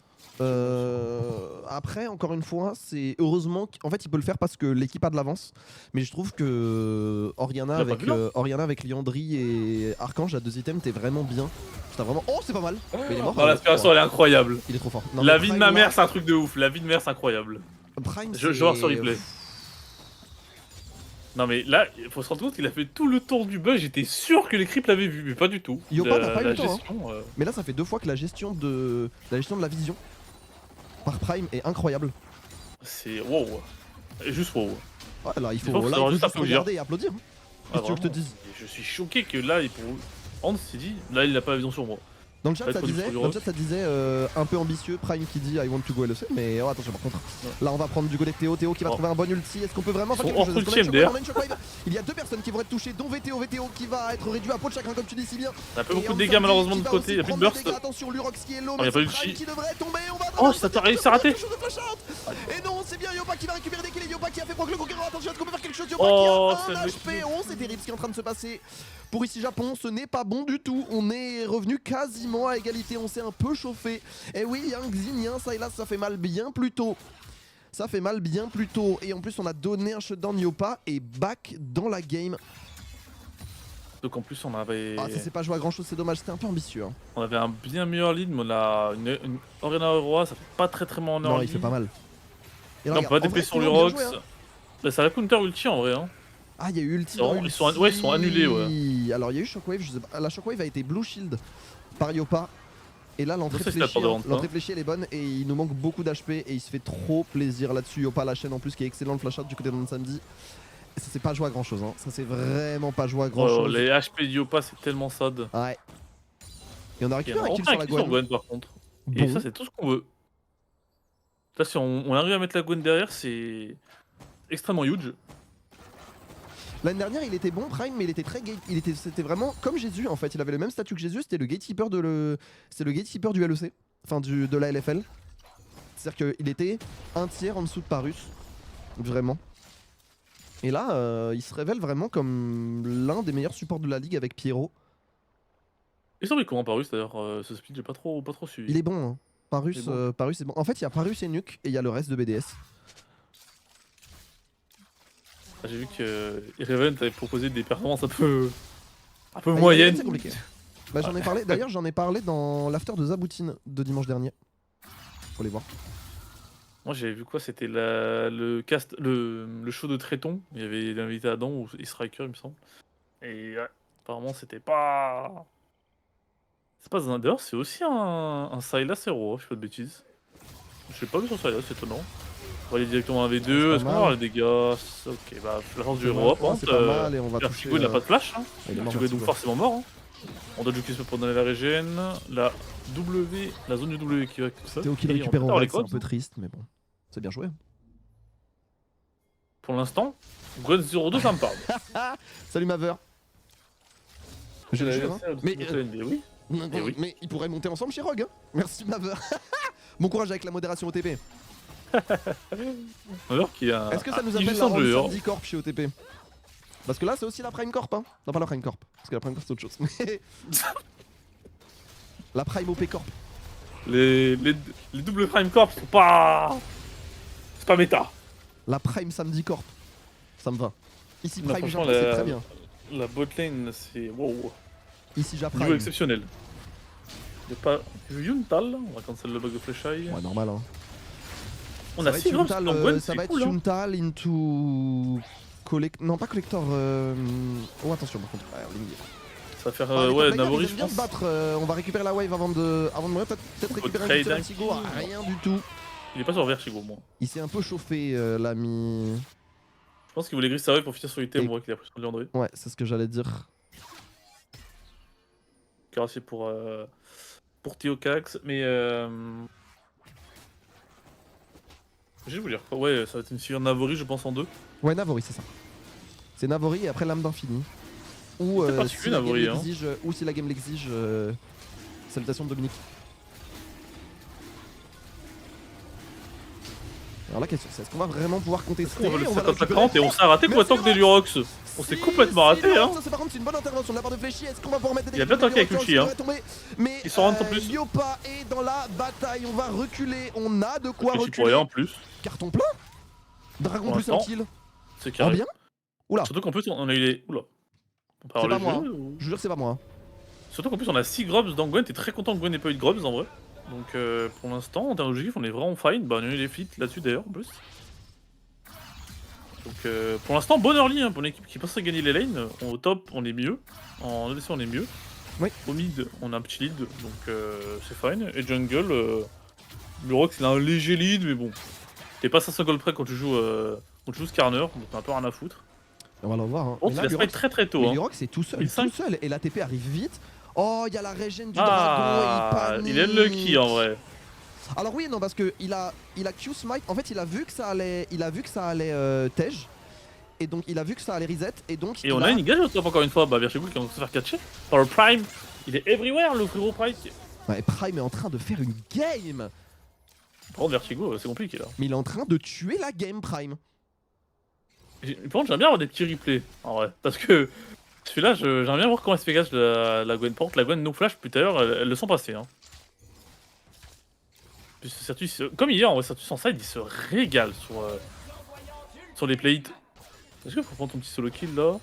Après, encore une fois, c'est heureusement qu'en fait il peut le faire parce que l'équipe a de l'avance. Mais je trouve que Orianna Il a pas avec, vu, là Orianna avec Liandry et Archange à 2 items, t'es vraiment bien. T'as vraiment. Oh, c'est pas mal! Mais il est mort. Oh, l'aspiration, elle est incroyable. Il est trop fort. Non, La mais vie de Prime, ma là- mère, c'est un truc de ouf. La vie de mère, c'est incroyable. Prime, Je vais voir ce replay. Non mais là, il faut se rendre compte qu'il a fait tout le tour du bug, j'étais sûr que les creeps l'avaient vu, mais pas du tout. Yopa n'a pas eu le temps, hein. gestion, Mais là, ça fait 2 fois que la gestion de la vision par Prime est incroyable. c'est wow. Et juste wow. Ouais, là, il faut, Des fois, faut là, il savoir faut juste juste applaudir. regarder et applaudir. Ah, Qu'est-ce que tu veux que je te vraiment. dise? Et je suis choqué que là, Hans s'est dit, là il a pas la vision sur moi. Dans le chat, Pas ça trop du disait, produit dans le rock. chat, ça disait un peu ambitieux, Prime qui dit I want to go LEC, mais oh, attention par contre. Ouais. Là, on va prendre du côté de Théo, Théo qui va Oh. trouver un bon ulti. Est-ce qu'on peut vraiment faire Ils sont quelque chose? hors Est-ce qu'on a une ultième, shockwave? On a une shockwave. Il y a 2 personnes qui vont être touchées, dont VTO, VTO qui va être réduit à peau de chacun, comme tu dis si bien. On a pas Et beaucoup de Hansamdi dégâts malheureusement qui de va côté, aussi il y a plus de prendre des burst. dégâts. Attention, Lurox qui est low, Oh, y mais a pas c'est d'ulti. Prime qui devrait tomber. On va Oh, ça s'est raté. quelque chose de flash out. Et non, c'est bien Yopa qui va récupérer des kills. Yopa qui a fait proc le conquérant. Attention, est-ce qu'on peut faire quelque chose? Yopa Oh, qui a un c'est HP. Oh, c'est terrible ce qui est en train de se passer. Pour ici Japon, ce n'est pas bon du tout. On est revenu quasiment à égalité. On s'est un peu chauffé. Et oui, il y a un Xin, ça et là, ça fait mal bien plus tôt. Ça fait mal bien plus tôt. Et en plus, on a donné un shutdown Yopa et back dans la game. Donc en plus on avait, Ah, ça s'est pas joué à grand chose, c'est dommage. C'était un peu ambitieux. Hein. on avait un bien meilleur lead, mais on a une Orianna Roi, ça fait pas très mal en early. Non, il fait pas mal. Et là, Non, regarde, pas en vrai, d'épée sur Théo, bien Lurox. joué, hein. Bah, ça a counter ulti en vrai. Hein. Ah, il y a eu ulti. Non, dans ils sont ulti. ouais, ils sont annulés, ouais. Alors, il y a eu Shockwave, je sais pas. La Shockwave a été Blue Shield par Yopa. Et là, l'entrée Ça, c'est la fléchie, part de l'entrée fléchie, elle est bonne et il nous manque beaucoup d'HP et il se fait trop plaisir là-dessus. Yopa, la chaîne en plus qui est excellent, le flash out du côté de samedi. Ça s'est pas joué à grand chose, hein. Ça s'est vraiment pas joué à grand Oh, chose. les HP de Yopa, c'est tellement sad. Ouais. Et on a Il y en récupéré a un kill enfin sur la Gwen. Gwen par contre. Et Bon. ça, c'est tout ce qu'on veut. Là, si on arrive à mettre la Gwen derrière, c'est extrêmement huge. L'année dernière, il était bon Prime, mais il était très gate. C'était vraiment comme Jésus en fait. Il avait le même statut que Jésus. C'était le gatekeeper c'est le gatekeeper du LEC, enfin de la LFL. C'est-à-dire qu'il était un tiers en dessous de Parus, vraiment. Et là, il se révèle vraiment comme l'un des meilleurs supports de la ligue avec Pierrot. Et ça, mais comment Parus d'ailleurs, ce split, j'ai pas trop suivi. Il est bon, hein. Parus, Il est bon. Parus c'est bon. En fait, il y a Parus et Nuke et il y a le reste de BDS. Ah, j'ai vu que Irreven t'avait proposé des performances un peu Ah, moyennes. C'est compliqué. Bah, j'en ai parlé. D'ailleurs, j'en ai parlé dans l'after de Zaboutine de dimanche dernier. Faut les voir. Moi j'avais vu quoi, c'était le show de Tréton, il y avait l'invité Adam ou Striker il me semble. Et ouais, apparemment c'était pas... C'est pas Zinder, c'est aussi un Sylas Hero, je fais pas de bêtises. Je sais pas vu sur Sylas, c'est étonnant. On va aller directement à V2, c'est est-ce pas qu'on va mal. avoir les dégâts? Ok, bah la force du héros, par C'est contre, pas mal et on va toucher. Vertigo il n'a pas de flash, hein. Il est mort, Vertigo est donc Vertigo. forcément mort. Hein. On doit jouer pour donner la régène, la zone du W qui va tout ça. Théo qui le Et on récupère peut en avoir vrai, les c'est un codes. peu triste, mais bon. C'est bien joué. Pour l'instant, Gwen 02 ça me parle. Salut Maver. Je le jure, hein. Mais, oui. Eh oui. mais ils pourraient monter ensemble chez Rogue. Hein. Merci Maver. Bon courage avec la modération OTP. Alors qu'il y a Est-ce que ça nous il appelle joue la sans jeu, hein. Samedi Corp chez OTP? Parce que là c'est aussi la Prime Corp hein. Non pas la Prime Corp, parce que la Prime Corp c'est autre chose. Mais... la Prime OP Corp. Les double Prime Corp sont pas... C'est pas méta. La Prime Samedi Corp. Ça me va. Ici Non, Prime franchement, Japon c'est très bien. La botlane c'est... Wow. Ici Niveau Japrime. exceptionnel. Y'a pas... Yuntal, on va cancel le bug de Flash Eye. Ouais normal hein. On a 6 grosses Yuntal, en Gwen, ça c'est va être cool, hein. Yuntal into... Non pas collector. Oh attention par contre. Ouais, Ling. Ça va faire, Ah, les ouais, top laners, Navori ils je aiment bien pense. se battre. On va récupérer la wave avant de mourir. Peut-être récupérer un trade petit peu un Vertigo. kill. Rien du tout. Il est pas sur Vertigo, moi. Il s'est un peu chauffé l'ami. Je pense qu'il voulait gris sa wave pour finir sur item, Et- on voit qu'il a pris sur Leandré. Ouais, c'est ce que j'allais dire. Carassier pour Théo Cax, mais Je vais vous dire. Ouais, ça va être une figure Navori, je pense, en 2. Ouais, Navori, c'est ça. C'est Navori et après Lame d'Infini. Ou C'est si particulier, la game Navori, hein. l'exige, ou si la game l'exige, salutations de Dominique. Alors la question c'est est-ce qu'on va vraiment pouvoir contester? On va le On va 50-50 et on s'est raté quoi tant que des Lurox. On s'est complètement raté hein. Ça, par contre c'est une bonne intervention de la part de Fléchy. Est-ce qu'on va pouvoir mettre des Il a bien tanké avec Uchi hein. Mais il s'en rentre en plus. Yopa est dans la bataille, on va reculer, on a de quoi Uchi pour reculer. rien en plus. Carton plein. Dragon plus un kill. C'est carré. Bien. Oula. Surtout qu'en plus on a eu les... Oula. C'est pas moi. Je jure c'est pas moi. Surtout qu'en plus on a 6 grubs dans Gwen, t'es très content que Gwen n'ait pas eu de grubs en vrai. Donc pour l'instant en termes d'objectif on est vraiment fine, bah on a eu les feats là-dessus d'ailleurs en plus. Donc pour l'instant bonne early hein, pour une équipe qui pense à gagner les lanes. Au top on est mieux, en ADC on est mieux. Oui. Au mid on a un petit lead donc c'est fine. Et jungle, le Rox il a un léger lead mais bon. T'es pas 500 gold près quand tu joues Skarner, donc t'as un peu rien à foutre. On va le voir hein. Bon, il a spike très tôt hein. Lurox c'est tout seul, et l'ATP arrive vite. Oh, il y a la régène du dragon et il panique. Il est lucky en vrai. Alors oui, non, parce que il a Q smite. En fait, il a vu que ça allait, tej, et donc il a vu que ça allait reset, et donc. Et on a une gage au top encore une fois. Bah Virchigou qui va se faire catcher par le Prime. Il est everywhere le frérot Prime. Ouais, Prime est en train de faire une game. Par contre Virchigou c'est compliqué là. Mais il est en train de tuer la game Prime. Par contre j'aimerais bien avoir des petits replays en vrai, parce que celui-là j'aimerais bien voir comment elle se fait gage la Gwen porte. La Gwen no flash plus tard, elles le sont passées hein. Comme hier, en vrai, Certus en side, il se régale sur les plates. Est-ce qu'il faut prendre ton petit solo kill là?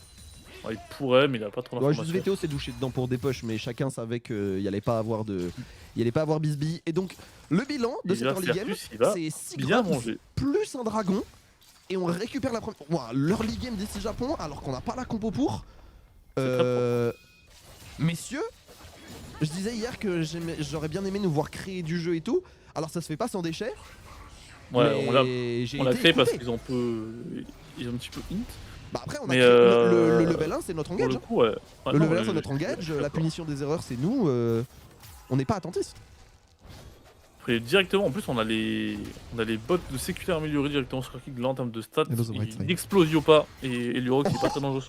Il pourrait, mais il a pas trop d'informations. Juste VTO s'est douché dedans pour des push, mais chacun savait qu'il allait pas avoir bisbille. Et donc, le bilan de cette early game, c'est 6 grubs plus un dragon. Et on récupère la première. Wow, l'early game d'ici Japon, alors qu'on n'a pas la compo pour. Messieurs, je disais hier que j'aurais bien aimé nous voir créer du jeu et tout. Alors ça se fait pas sans déchets. Ouais, on l'a fait parce qu'ils ont un petit peu hint. Bah après on a le level 1 c'est notre engage. Le, coup, ouais. Le level 1 c'est notre engage, la punition des erreurs c'est nous. On n'est pas attentistes. Après directement, en plus on a les bots de sécurité améliorés directement sur Kick là en termes de stats. Il explose Yopa et Lurox il est pas très dangereux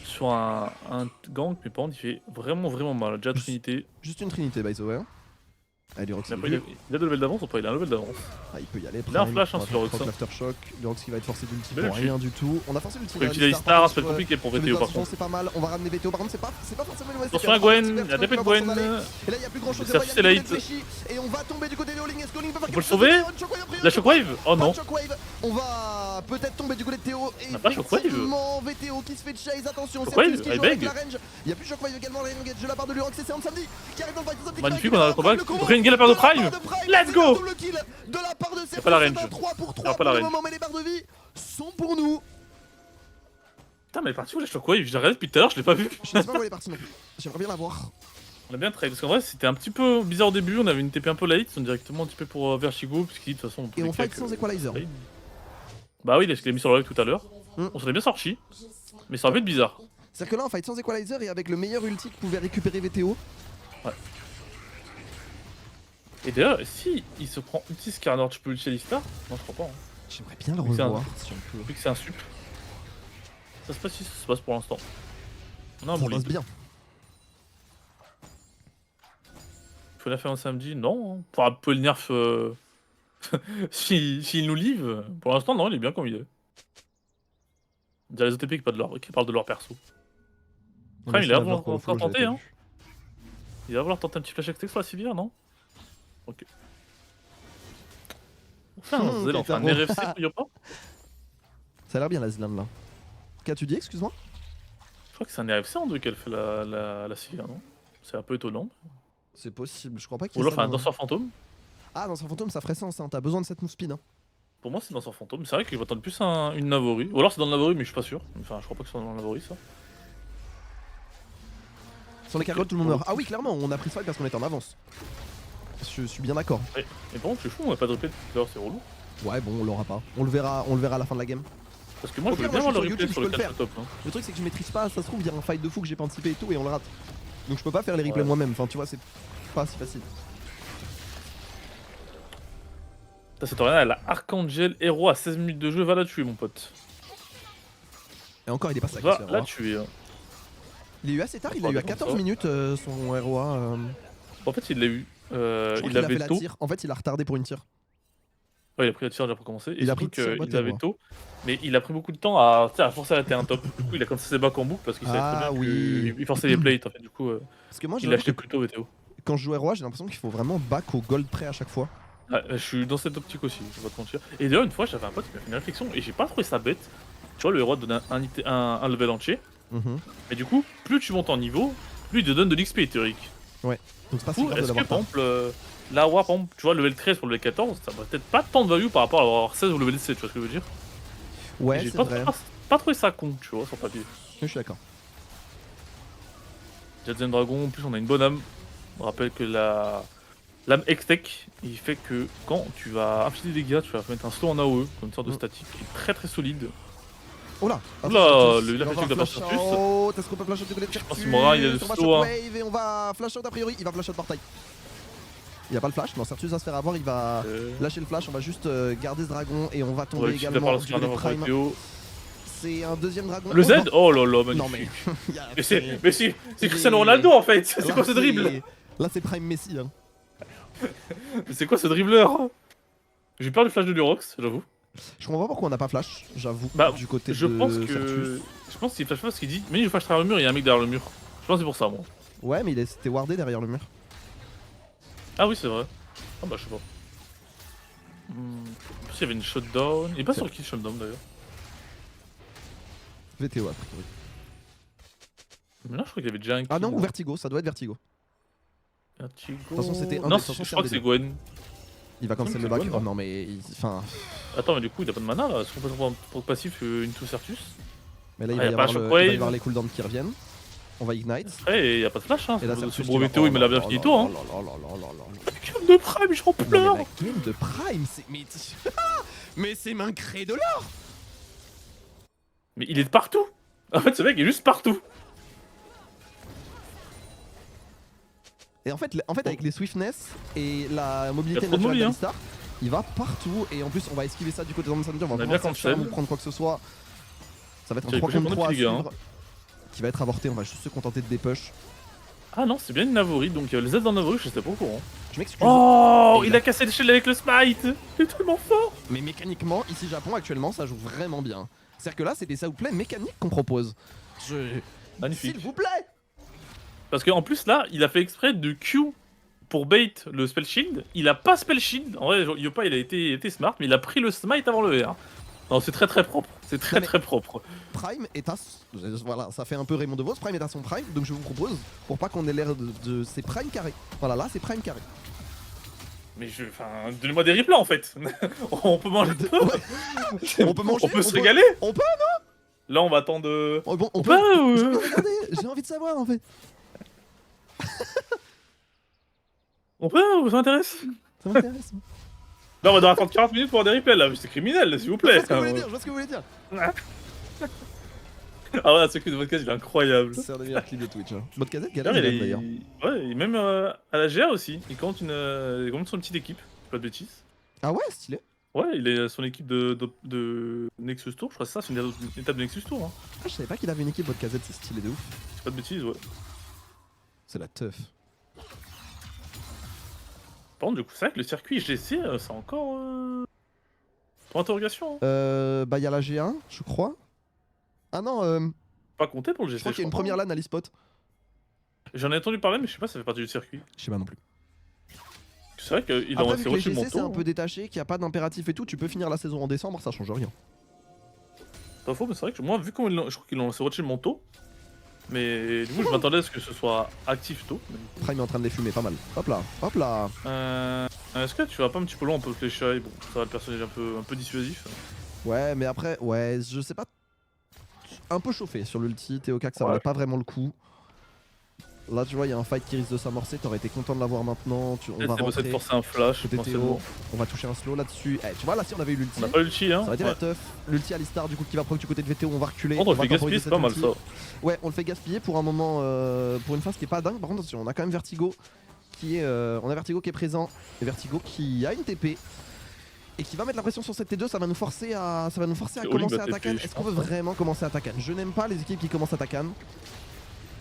sur un gank, mais par contre il fait vraiment mal. Déjà Trinité. Juste une Trinité by the way. Ah, Lurox, il a de level d'avance ou pas? Il a un level d'avance. Ah, il peut y aller. Il a un flash sur Lurox. L'aftershock, Lurox qui va être forcé d'ulti pour rien du tout. On a forcé l'ulti. Il a Star, ça peut être compliqué pour VTO par contre. C'est pas mal, on va ramener VTO par contre, c'est pas forcément une attention à Gwen, il a DP de Gwen. Et là il y a plus grand chose de et on va tomber du côté de Oling. Est-ce qu'Oling peut faire quelque chose? La Shockwave? Oh non. On va peut-être tomber du côté de Théo. On a pas Shockwave. VTO qui se fait chase, attention, Shockwave, il y a plus Shockwave également, la engage de la part de Lurox et c'est Samedi qui arrive dans le fight. Magnifique, on a le combat. Ringue la part de Prime. Let's go. De la part de c'est pas la range. 3 pour 3 pour le moment, mais les barres de vie sont pour nous. Putain, mais elle est partie où la Shockwave? J'ai regardé depuis tout à l'heure, je l'ai pas vu. Je sais pas où elle est partie non plus. J'aimerais bien la voir. On a bien trade, parce qu'en vrai c'était un petit peu bizarre au début, on avait une TP un peu light, ils sont directement TP pour Virchigou, puisqu'il de toute façon... Et on fight sans equalizer. Bah oui, parce qu'il a mis sur le live tout à l'heure. On s'en est bien sorti, mais ça aurait pu être bizarre. C'est-à-dire que là on fight sans equalizer et avec le meilleur ulti qui pouvait récupérer VTO. Ouais. Et d'ailleurs, si il se prend ulti Skarner, tu peux ulti Alistar? Non, je crois pas. Hein. J'aimerais bien le revoir si on peut. Vu que c'est un sup. Ça se passe si ça se passe pour l'instant. On a un bon lead. Bien. Faut la faire un samedi? Non. Hein. Pour un peu le nerf. S'il nous livre, pour l'instant, non, il est bien comme il est. On dirait les OTP qui parlent de leur perso. Après, il va vouloir tenter, hein. Il va vouloir tenter un petit flash avec Texfla Sivir, non? Ok. On fait un RFC pour Yopa. Ça a l'air bien la Zlan là. Qu'as-tu dit, excuse-moi? Je crois que c'est un RFC en 2 qu'elle fait la Sivir, non? C'est un peu étonnant. C'est possible, je crois pas qu'il y ait. Ou alors, un danseur fantôme. Ah, danseur fantôme, ça ferait sens, hein. T'as besoin de cette move speed. Hein. Pour moi, c'est danseur fantôme. C'est vrai que je m'attends plus à une Navori. Ou alors, c'est dans le Navori, mais je suis pas sûr. Enfin, je crois pas que ce soit dans le Navori, ça. Sur les cargoles, tout le monde meurt. Ah oui, clairement, on a pris fight parce qu'on était en avance. Je suis bien d'accord. Ouais. Mais bon, c'est fou, on a pas de replay tout à l'heure, c'est relou. Ouais, bon, on l'aura pas. On le verra à la fin de la game. Parce que moi, je veux bien voir le replay sur le 4 top. Hein. Le truc, c'est que je maîtrise pas, ça se trouve, il y a un fight de fou que j'ai pas anticipé et tout, et on le rate. Donc je peux pas faire les replays moi-même. Enfin, tu vois, c'est pas si facile. Cette Orianna, elle a Archangel, héros à 16 minutes de jeu, va la tuer, mon pote. Et encore, il est pas sac. Va la tuer. Hein. Il est eu assez tard, il a eu à 14 minutes son ROA. En fait, il l'a eu. Il a fait la tire. En fait, il a retardé pour une tire. Ouais, il a pris la tire déjà pour commencer. Il a pris qu'il avait tôt, mais il a pris beaucoup de temps à forcer à un top. Du coup, il a commencé ses bacs en boucle parce qu'il savait très bien qu'il forçait les plates. En fait, du coup, parce que moi, il l'a acheté plus tôt, VTO. Quand je joue ROA, j'ai l'impression qu'il faut vraiment back au gold près à chaque fois. Ouais, je suis dans cette optique aussi, je vais pas te mentir. Et d'ailleurs, une fois, j'avais un pote qui m'a fait une réflexion et j'ai pas trouvé ça bête. Tu vois, le héros te donne un level entier. Mais du coup, plus tu montes en niveau, plus il te donne de l'XP théorique. Ouais, donc c'est pas si grave de l'avoir. Est-ce que par exemple, là, par exemple, tu vois, le level 13 pour le level 14, ça va peut-être pas tant de value par rapport à avoir 16 ou le level 7, tu vois ce que je veux dire? Ouais, c'est vrai. Pas trouvé ça con, tu vois, sur papier. Je suis d'accord. Jadzen Dragon, en plus, on a une bonne âme. On rappelle que l'âme Hextech, il fait que quand tu vas infliger des dégâts, tu vas mettre un slow en AOE, comme une sorte de statique qui est très très solide. Oh là, la fatigue d'abord Certus. Oh, est-ce qu'on peut flash out du côté de Certus? Je pense qu'il m'aura, il a le slow. Et on va flash out a priori, il va flash out portail. Il a pas le flash, non, Certus va se faire avoir, il va lâcher le flash, on va juste garder ce dragon et on va tomber également du côté de Prime. C'est un deuxième dragon. Le Z? Oh là là, magnifique. Non mais... mais c'est Cristiano Ronaldo en fait. C'est quoi ce dribble? Là c'est Prime Messi. Hein. C'est quoi ce dribbleur? J'ai peur du flash de Lurox, j'avoue. Je comprends pas pourquoi on n'a pas flash, j'avoue, du côté je de pense Certus. Je pense qu'il flash pas parce qu'il dit mais je flash travers le mur, il y a un mec derrière le mur. Je pense que c'est pour ça moi. Ouais mais il était wardé derrière le mur. Ah oui c'est vrai. Ah bah je sais pas. En plus il y avait une shutdown. Il est pas sur qui shutdown d'ailleurs? VTO a priori. Mais là je crois qu'il y avait déjà un kill. Ah non, ou Vertigo, ça doit être Vertigo. Vertigo. De toute façon c'était un Non, des... je crois que c'est Gwen. Il va cancel le back. Oh non mais... Enfin... Attends mais du coup il a pas de mana là. Est-ce qu'on peut prendre pour passif une tout Certus? Mais là il va y avoir les cooldowns qui reviennent. On va ignite. Après il y a pas de flash hein. Et là ce gros VTO il me l'a bien finito hein. Game de Prime, j'en pleure. Game de Prime, c'est... Mais c'est Mincré de l'or. Mais il est de partout. En fait ce mec est juste partout. Et en fait avec les swiftness et la mobilité naturelle d'Alistar, il va partout et en plus on va esquiver ça du côté de Sandy, on va bien prendre quoi que ce soit. Ça va être un 3 contre 3 à suivre qui va être avorté, on va juste se contenter de dépush. Ah non, c'est bien une Navori, donc le Z dans Navori, je sais pas au courant. Je m'excuse. Oh, il a cassé le shield avec le smite. Il est tellement fort. Mais mécaniquement, ici Japon actuellement, ça joue vraiment bien. C'est-à-dire que là, c'est des outplays mécaniques qu'on propose. Magnifique. S'il vous plaît. Parce qu'en plus là, il a fait exprès de Q pour bait le spell shield. Il a pas spell shield. En vrai, Yopa il a été smart, mais il a pris le smite avant le R. Non, c'est très très propre. C'est très propre. Prime est à... Voilà, ça fait un peu Raymond DeVos. Prime est à son prime, donc je vous propose, pour pas qu'on ait l'air de... C'est prime carré. Voilà, là c'est prime carré. Mais enfin, donnez-moi des replays en fait. On peut manger. On peut manger. On peut se régaler. On peut, non? Là, on va attendre. On peut. Regardez, j'ai envie de savoir en fait. On peut, ça m'intéresse. Ça m'intéresse. Non, on va devoir attendre 40 minutes pour avoir des replays là, c'est criminel, s'il vous plaît. Je vois ce que vous voulez dire, Ah ouais, ce clip de podcast il est incroyable. C'est un des meilleurs clips de Twitch. Hein. Modcazette galère d'ailleurs. Ouais, et même à la GA aussi, il compte son petite équipe, pas de bêtises. Ah ouais, stylé. Ouais, il est son équipe de Nexus Tour, je crois que c'est une étape de Nexus Tour. Hein. Ah, je savais pas qu'il avait une équipe Modcazette, c'est stylé de ouf. C'est pas de bêtises, ouais. C'est la teuf. Par contre, du coup, c'est vrai que le circuit GC, c'est encore. Pour interrogation. Bah, y'a la G1, je crois. Ah non, pas compté pour le GC. Je crois qu'il y a une première LAN à l'e-spot. J'en ai entendu parler, mais je sais pas si ça fait partie du circuit. Je sais pas non plus. C'est vrai qu'il en fait le GC, c'est un peu détaché, qu'il n'y a pas d'impératif et tout. Tu peux finir la saison en décembre, ça change rien. Pas faux, mais c'est vrai que moi, vu comment je crois qu'ils l'ont lancé watcher le manteau. Mais du coup, je m'attendais à ce que ce soit actif tôt. Prime est en train de les fumer, pas mal. Hop là, hop là. Est-ce que tu vas pas un petit peu loin, un peu fléchaille? Bon, ça va le personnage un peu dissuasif. Ouais, mais après, ouais, je sais pas. Un peu chauffé sur l'ulti, Théoka, que ça valait pas vraiment le coup. Là, tu vois, il y a un fight qui risque de s'amorcer. T'aurais été content de l'avoir maintenant. On va rentrer. De forcer un flash. Théo, on va toucher un slow là-dessus. Eh, tu vois, là, si on avait eu l'ulti. On a pas l'ulti, hein. Ça aurait été la teuf. L'ulti Alistar, du coup, qui va proc du côté de VTO. On va reculer. On le fait gaspiller, c'est pas mal ça. Ouais, on le fait gaspiller pour un moment. Pour une phase qui est pas dingue. Par contre, on a quand même Vertigo qui est. On a Vertigo qui est présent. Et Vertigo qui a une TP. et qui va mettre la pression sur cette T2, ça va nous forcer à Oli commencer va à TP, Takan. je Est-ce qu'on veut pense, hein. vraiment commencer à Takan? Je n'aime pas les équipes qui commencent à Takan.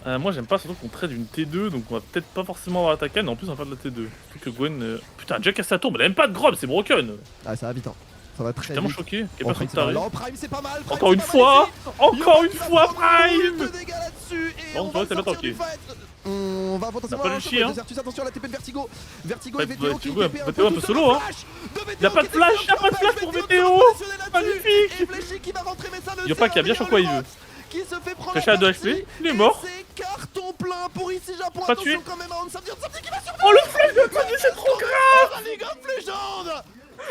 Moi j'aime pas surtout qu'on trade une T2, donc on va peut-être pas forcément avoir la Takan, et en plus on va faire de la T2. Surtout que Gwen... Putain, déjà cassé sa tombe, elle a même pas de Grob, c'est broken. Ah ça va vite hein. Ça va Je suis très tellement vite. choqué, qu'il y Oh, a personne Prime, qui t'arrive. alors, Prime c'est pas mal. Prime, Encore c'est une pas mal fois ici. Encore une Yopa qui fois, va prendre beaucoup Prime. de dégâts là-dessus et Bon, on toi, va t'es bien sortir du tranquille. fight. On va potentiellement pas avoir un réussi, choc hein. de Zertus, attention à la TP de Vertigo. Vertigo Ouais, et VTO qui Vertigo, TP VTO un peu tout solo, à hein. flash de VTO Y a pas de qui flash, était y a pas de en flash flash, pour VTO VTO. pressionné là-dessus. Magnifique. Et Flashy qui va rentrer mais ça le Yopa sert qui a bien derrière choqué le il veut. bot, qui se fait prendre Flash la à 2 partie, HP, il est et mort. c'est carton plein pour ici Japon. Pas Attention tué. quand même à Hansamdi qui va sur Oh le flash de Tony, c'est trop grave. la League of Legends.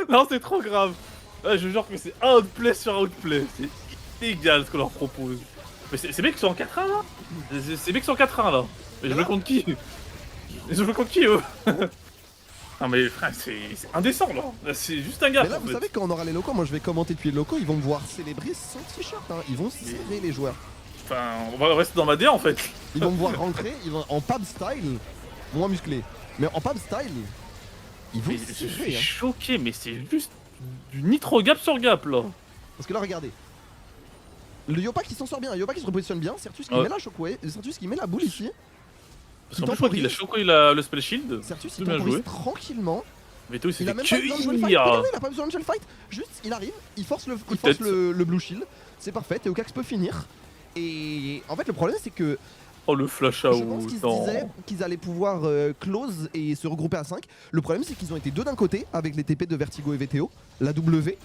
Non, c'est trop grave. Ouais, je jure que c'est outplay sur outplay. C'est égal ce qu'on leur propose. Mais ces mecs sont en 4-1 là. Ces mecs sont en 4-1 là. Mais je veux contre qui? Je veux contre qui eux? Non mais frère, c'est indécent là. C'est juste un gars. Mais là, vous savez, quand on aura les locaux, moi je vais commenter depuis le locaux, ils vont me voir célébrer sans t-shirt. Hein. Ils vont serrer les joueurs. Enfin, on va rester dans ma DA en fait. Ils vont me voir rentrer, ils vont en pub style, moins musclé. Mais en pub style, ils vont Mais je serrer. suis Hein. choqué, mais c'est juste du nitro gap sur gap là. Parce que là, regardez. Le Yopa qui s'en sort bien, Yopa qui se repositionne bien, Sertus qui Ouais. met la shockwave, Sertus qui met la boule ici. Parce qu'en plus, je crois qu'il a choqué le spell shield. Sertus Tout il bien temporise joué. tranquillement. Veto il s'est Il a fait même pas besoin de jouer le fight. cueillir. Regardez, il a pas besoin de jouer le fight. Juste, il arrive, il force tête. le blue shield. C'est parfait, Théocax peut finir. Et en fait, le problème, c'est que Oh le flash je out. pense qu'ils se non. disaient qu'ils allaient pouvoir close et se regrouper à 5. Le problème, c'est qu'ils ont été deux d'un côté avec les TP de Vertigo et VTO, la W.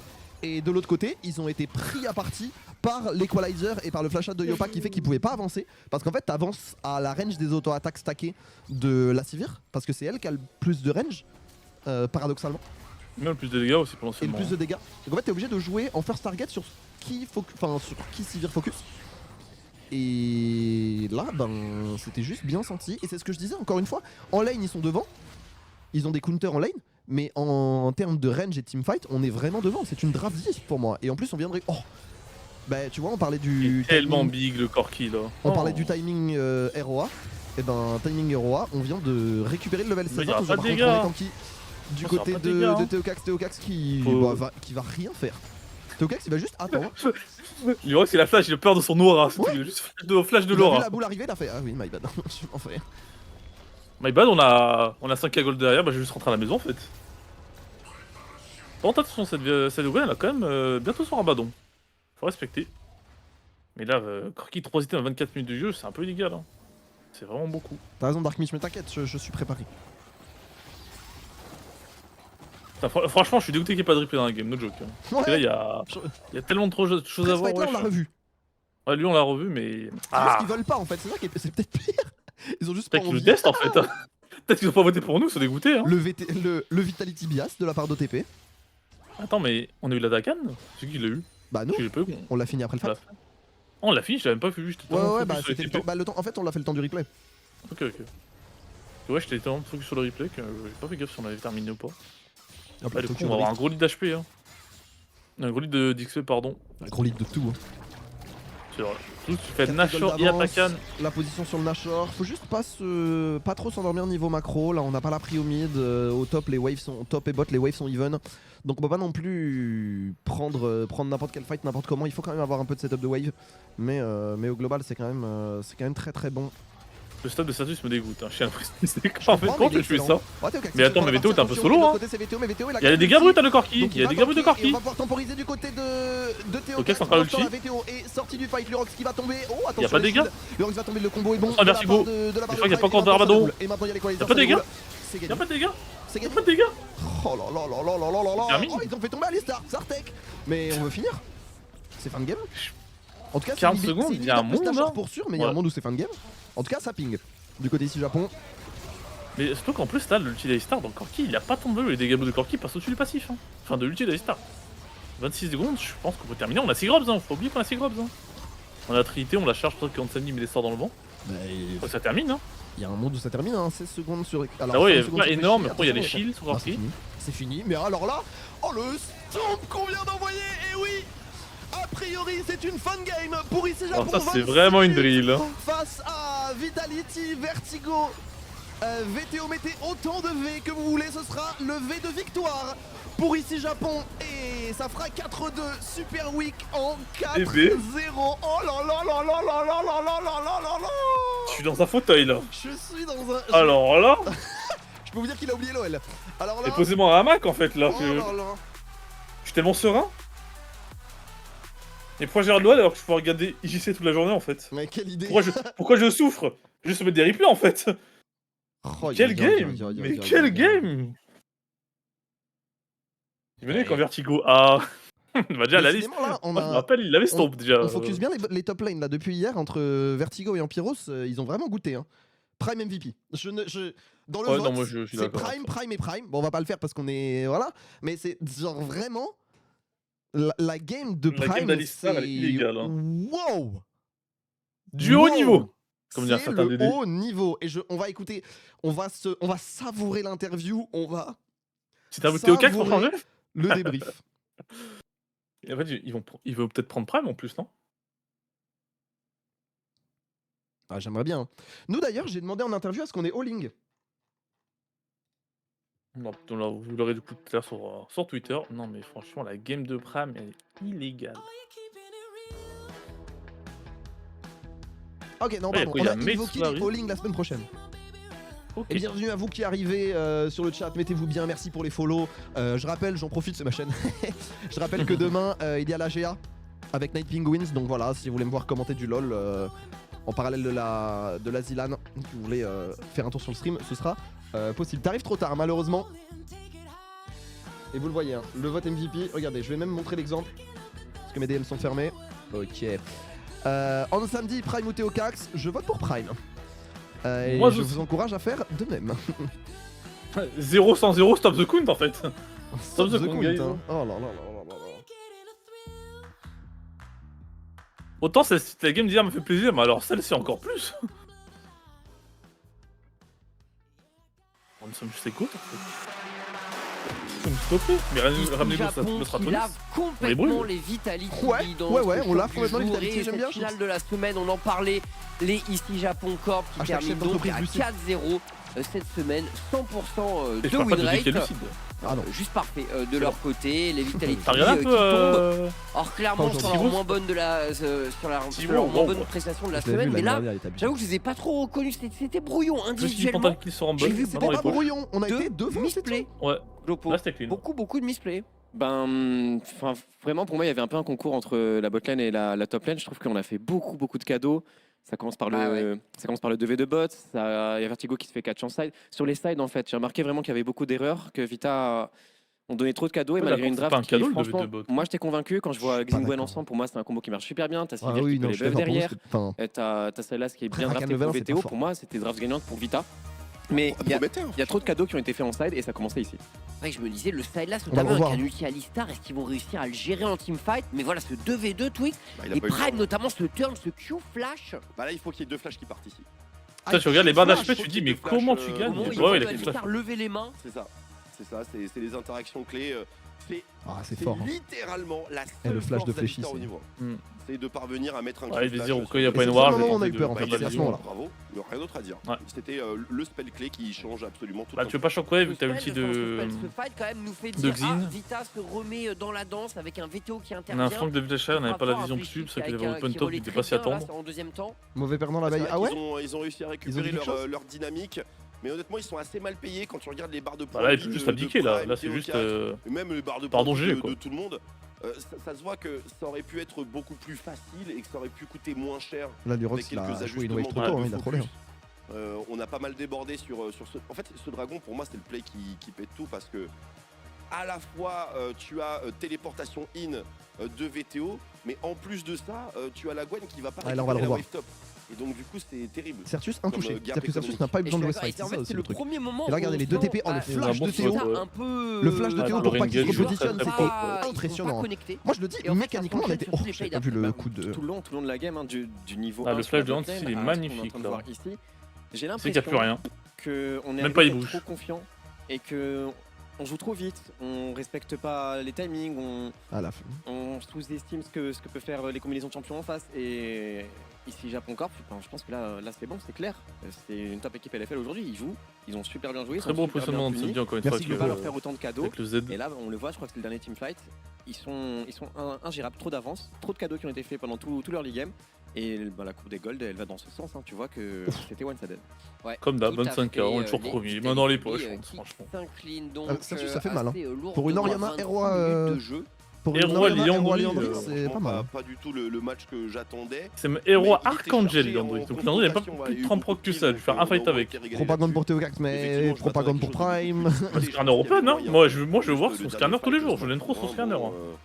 Et de l'autre côté, ils ont été pris à partie par l'Equalizer et par le flash out de Yopa qui fait qu'ils pouvaient pas avancer. Parce qu'en fait, t'avances à la range des auto-attaques stackées de la Sivir. Parce que c'est elle qui a le plus de range, paradoxalement. Même le plus de dégâts aussi Et le potentiellement. plus de dégâts. Donc en fait, t'es obligé de jouer en first target sur qui, sur qui Sivir focus. Et là, ben, c'était juste bien senti. Et c'est ce que je disais encore une fois. En lane, ils sont devant. Ils ont des counters en lane. Mais en termes de range et teamfight, on est vraiment devant. C'est une draft 10 pour moi. Et en plus, on viendrait. Oh, bah, tu vois, on parlait Il du. est tellement timing- big le Corki là. On Oh. parlait du timing ROA. Et ben, timing ROA, on vient de récupérer le level Mais 16. y aura On pas va de contre, dégâts. on est tanky du Non, côté ça aura pas de dégâts, hein. de Théocax. Théocax qui, Faut- qui va rien faire. Théocax, il va juste attendre. Lui, c'est la flash, il a peur de son aura. Ouais. Il a juste flash de Il a vu l'aura. la boule arriver, il a fait ah oui, my bad. Je m'en fais. My bad, on a 5k gold derrière, bah je vais juste rentrer à la maison en fait. Bon, attention, cette Gwen, elle a quand même bientôt son rabadon. Faut respecter. Mais là, Corki 3 items à 24 minutes de jeu, c'est un peu illégal. Hein. C'est vraiment beaucoup. T'as raison, Dark Mish, mais t'inquiète, je suis préparé. Putain, franchement, je suis dégoûté qu'il n'y ait pas de replay dans la game, no joke. Hein. Parce que là, Je- il y a tellement trop de choses à Après, ce voir. fight-là, on wesh. l'a revu. Ouais, lui, on l'a revu, mais. C'est juste Ah, qu'ils veulent pas en fait, c'est ça qui est... c'est peut-être pire. Ils ont juste pas peut-être qu'ils nous envie. testent en fait. Hein. Peut-être qu'ils ont pas voté pour nous, ils sont dégoûtés. Hein. Le Vitality Bias de la part d'OTP. Attends, mais on a eu la Dakan? C'est qui l'a eu? Bah nous, Parce que j'ai pas eu. on l'a fini après le Voilà. fight. Oh, on l'a fini, je l'avais même pas vu, j'étais Ouais, tellement ouais, focus bah sur les c'était le TP. temps. Bah, le temps. En fait, on l'a fait le temps du replay. Ok. Ouais, j'étais tellement focus sur le replay que j'ai pas fait gaffe si on avait terminé ou pas. Ah, Bah, du coup, on va avoir un gros lead d'HP. Hein. Un gros lead d'XP, pardon. Un gros lead de tout. Hein. C'est vrai. Tout, tu fais 4 Nashor gold et d'avance, Atakan. La position sur le Nashor. Faut juste pas trop s'endormir niveau macro. Là, on n'a pas la pris au mid. Au top, les waves sont top et bot, les waves sont even. Donc on peut pas non plus prendre n'importe quel fight n'importe comment. Il faut quand même avoir un peu de setup de wave. Mais au global, c'est quand même très très bon. Le stade de Status me dégoûte. Hein. Je suis l'impression que c'est parfait. comprends, Comment mais il tu est fais ça? Ouais, t'es ok, Mais c'est attends, pour mais la VTO, partie t'es un peu attention, solo, de l'autre hein. côté, c'est VTO, mais VTO, Il y a des dégâts bruts à le Corki. Donc Il y a des dégâts bruts de tanker, et Corki. on va pouvoir temporiser du côté de Théo. Ok, c'est encore Pour l'instant, ulti. la VTO est sortie du fight. Lurox qui va tomber. Oh, attention. Y a pas de les dégâts. shields. Lurox va tomber, le combo est bon. Attention, de la Vertigo. part de la part Je crois qu'il y a Prime, pas encore et de maintenant, ça Rabadon. roule. Et maintenant, il y a l'Equalizer. Y a pas de ça dégâts. roule. C'est Y'a gagné. pas de dégâts. C'est Y'a gagné. pas de dégâts. Oh là là là là là là là là. Termine. Oh, ils ont fait tomber Alistar, Zartek. Mais on veut finir. C'est fin de game. En tout cas, 40 c'est secondes, c'est il y a un limite plus monde, Nashor hein. pour sûr, mais il y a un Ouais. monde où c'est fin de game. En tout cas, ça ping. Du côté ici Japon. Mais surtout qu'en plus, là, l'ulti d'Alistar dans Corki, il a pas tombé. Les dégâts bruts de Corki passent au-dessus du passif. Hein. Enfin, de l'ulti d'Alistar. 26 secondes, je pense qu'on peut terminer. On a 6 grobs, hein. Faut oublier qu'on a 6 grobs. Hein. On a Trinité, on la charge pour que Ansani met les sorts dans le vent. Faut que ça termine. Hein. Il y a un monde où ça termine, hein, 16 secondes sur. Alors, Ah ouais, 16 secondes pas sur énorme. Flashy, Après, il y a les attention, shields sur non, c'est Corki. fini. C'est fini, mais alors là, oh le stomp qu'on vient d'envoyer, et oui, a priori c'est une fun game pour ici Japon. Oh, ça, c'est 26 vraiment une minutes drill. Hein. Face à Vitality, Vertigo VTO, mettez autant de V que vous voulez, ce sera le V de victoire pour ici Japon. Et ça fera 4-2, Super Week en 4-0. Oh là là là là là là là là là là là là. Je suis dans un fauteuil là. Je suis dans un... Alors là. Je peux vous dire qu'il a oublié l'OL. Alors là... Et posez-moi un hamac en fait là. Oh là là. Je suis tellement serein. Et pourquoi j'ai regarde l'OL alors que je peux regarder IJC toute la journée en fait? Mais quelle idée. Pourquoi je souffre? Juste se mettre des replays en fait. Oh, Quel game! Mais quel game! Imaginez quand Vertigo a... bah déjà la liste, Là, moi je me rappelle, il avait stomp déjà. On focus bien les top lanes là depuis hier entre Vertigo et Empiros, ils ont vraiment goûté. Hein. Prime MVP. Dans le vote, non, moi, je suis c'est d'accord. Prime et Prime. Bon, on va pas le faire parce qu'on est... Voilà. Mais c'est genre vraiment... La game de Prime, la game d'Alistar, elle est illégale. Hein. Wow! Du haut niveau! C'est le haut niveau. Et on va écouter, on va savourer l'interview, on va... C'est un VTO 4 pour changer? Le débrief. Et en fait, ils veulent peut-être prendre Prime en plus, non? Ah, j'aimerais bien. Nous d'ailleurs, j'ai demandé en interview à ce qu'on est all-ing. Non, vous l'aurez du coup tout à l'heure sur Twitter. Non mais franchement, la game de Prime, elle est illégale. Ok, non, pardon, on a évoqué les all-ing la semaine prochaine. Okay. Et bienvenue à vous qui arrivez sur le chat, mettez-vous bien, merci pour les follow. Je rappelle, j'en profite, c'est ma chaîne. Je rappelle que demain, il y a la GA avec Night Penguins, donc voilà, si vous voulez me voir commenter du LoL en parallèle de la Zilan, si vous voulez faire un tour sur le stream, ce sera possible. T'arrives trop tard, malheureusement. Et vous le voyez, hein, le vote MVP, regardez, je vais même montrer l'exemple, parce que mes DM sont fermés. Ok. En samedi, Prime ou Théocax, je vote pour Prime. Et moi, je vous encourage à faire de même. 0 sans 0, stop the count en fait. Stop the count, hein. Oh là là là là là. Autant la game d'hier m'a fait plaisir, mais alors celle-ci encore plus. On sommes juste égaux en fait. Mais ramenez-vous notre Stratonis. Complètement les Vitality. Ouais, on lave complètement les Vitality, j'aime bien. Finale de la semaine, on en parlait, les ici Japon Corp qui terminent donc à 4-0 cette semaine, 100% de win rate. Ah non. Juste parfait de leur côté, les Vitality qui tombent. Or clairement sur leur moins bonne moins bonne prestation de la semaine, mais là j'avoue que je les ai pas trop reconnus, c'était brouillon individuellement. J'ai vu c'était pas brouillon, on a été deux misplay. Ouais. Là c'était clean. Beaucoup de misplay. Vraiment pour moi il y avait un peu un concours entre la botlane et la top lane. Je trouve qu'on a fait beaucoup de cadeaux. Ça commence par le 2v de bot, il y a Vertigo qui se fait catch en side. Sur les sides en fait, j'ai remarqué vraiment qu'il y avait beaucoup d'erreurs, que Vita ont donné trop de cadeaux et malgré une draft qui franchement, moi j'étais convaincu quand je vois Xingwen ensemble, pour moi c'est un combo qui marche super bien, t'as Sylvia qui peut les buff derrière, t'as celle-là qui est bien draftée pour VTO, pour moi c'était draft gagnante pour Vita. Mais il y a trop de cadeaux qui ont été faits en side et ça commençait ici. Ouais, je me disais, le side là, notamment avec un ulti Alistar, est-ce qu'ils vont réussir à le gérer en teamfight? Mais voilà, ce 2v2 Twix, et Prime notamment ce turn, ce Q flash. Bah là, il faut qu'il y ait deux flashs qui partent ici. Toi, tu regardes les barres d'HP, tu dis, mais comment tu gagnes? Ouais, il a lever les mains. C'est ça, c'est les interactions clés. C'est fort. Littéralement la seule le flash de Fléchis au niveau. C'est de parvenir à mettre un flash. Quand il n'y a pas une ward, on a eu peur en fait. Bravo, rien d'autre à dire. C'était le spell clé qui change absolument tout. Bah tu veux pas shockwave vu que t'as l'ulti de Xin. Vita se remet dans la danse avec un VTO qui intervient. On a un flank de Vita, on n'avait pas la vision dessus parce qu'il avait open top, il était pas s'y attendre. Mauvais perdant la baille. Ah ouais. Ils ont réussi à récupérer leur dynamique. Mais honnêtement, ils sont assez mal payés quand tu regardes les barres de points. Bah là, il peut juste abdiquer là. Là, c'est juste. Même les barres de points de tout le monde. Ça se voit que ça aurait pu être beaucoup plus facile et que ça aurait pu coûter moins cher. Là, Durox, il a joué une wave trop tôt, il a trollé. On a pas mal débordé sur ce. En fait, ce dragon, pour moi, c'est le play qui pète tout parce que à la fois, tu as téléportation in de VTO, mais en plus de ça, tu as la Gwen qui va pas récupérer la wave top. Et donc du coup c'est terrible. Sertus intouché. C'est-à-dire que Sertus n'a pas eu besoin de restart. C'est ça aussi le premier moment. Et là regardez les deux TP. Oh le flash de Théo. Le flash de Théo pour pas qu'il se repositionne, c'était impressionnant. Moi je le dis, mécaniquement on a été. Oh j'ai pas vu le coup de. Tout le long de la game du niveau. Le flash de Hans il est magnifique là. J'ai l'impression qu'il n'y a plus rien. Qu'on est trop confiant et que on joue trop vite, on respecte pas les timings, on sous-estime ce que peut faire les combinaisons de champions en face et Ici Japon Corp, je pense que là c'est bon, c'est clair. C'est une top équipe LFL aujourd'hui, ils jouent, ils ont super bien joué. Très bon positionnement de Sandy encore une fois. Merci de ne pas leur faire autant de cadeaux. Avec le Z. Et là, on le voit, je crois que c'est le dernier teamfight. Ils sont ingérables, trop d'avance, trop de cadeaux qui ont été faits pendant tout leur league game. Et la coupe des Gold, elle va dans ce sens. Tu vois que c'était one sided. Ouais, Comme d'hab, tout à 25K, fait, on est toujours les premier. Italie Main dans les qui, poches, qui franchement. s'incline donc ça fait mal, hein. assez Pour une lourdement, Oriana 23 Eroi, minutes de jeu. Pour Héros une Oriana Liandry, Liandry, euh, c'est pas mal. Pas du tout le match que j'attendais. C'est même héros Mais il était Archangel, cherché Liandry. en Donc Liandry n'a pas confrontation, plus de ouais, 30 procs que ça. Je vais faire un fight avec. Propagande pour Théocax, mais Effectivement, je propagande pour m'attendais à quelque Prime. chose de plus Parce léger, qu'un open, il y hein. avait Moi, moyen. je veux voir Le son dernier scanner tous les fight jours. de Je l'aime trop son scanner. bon, hein.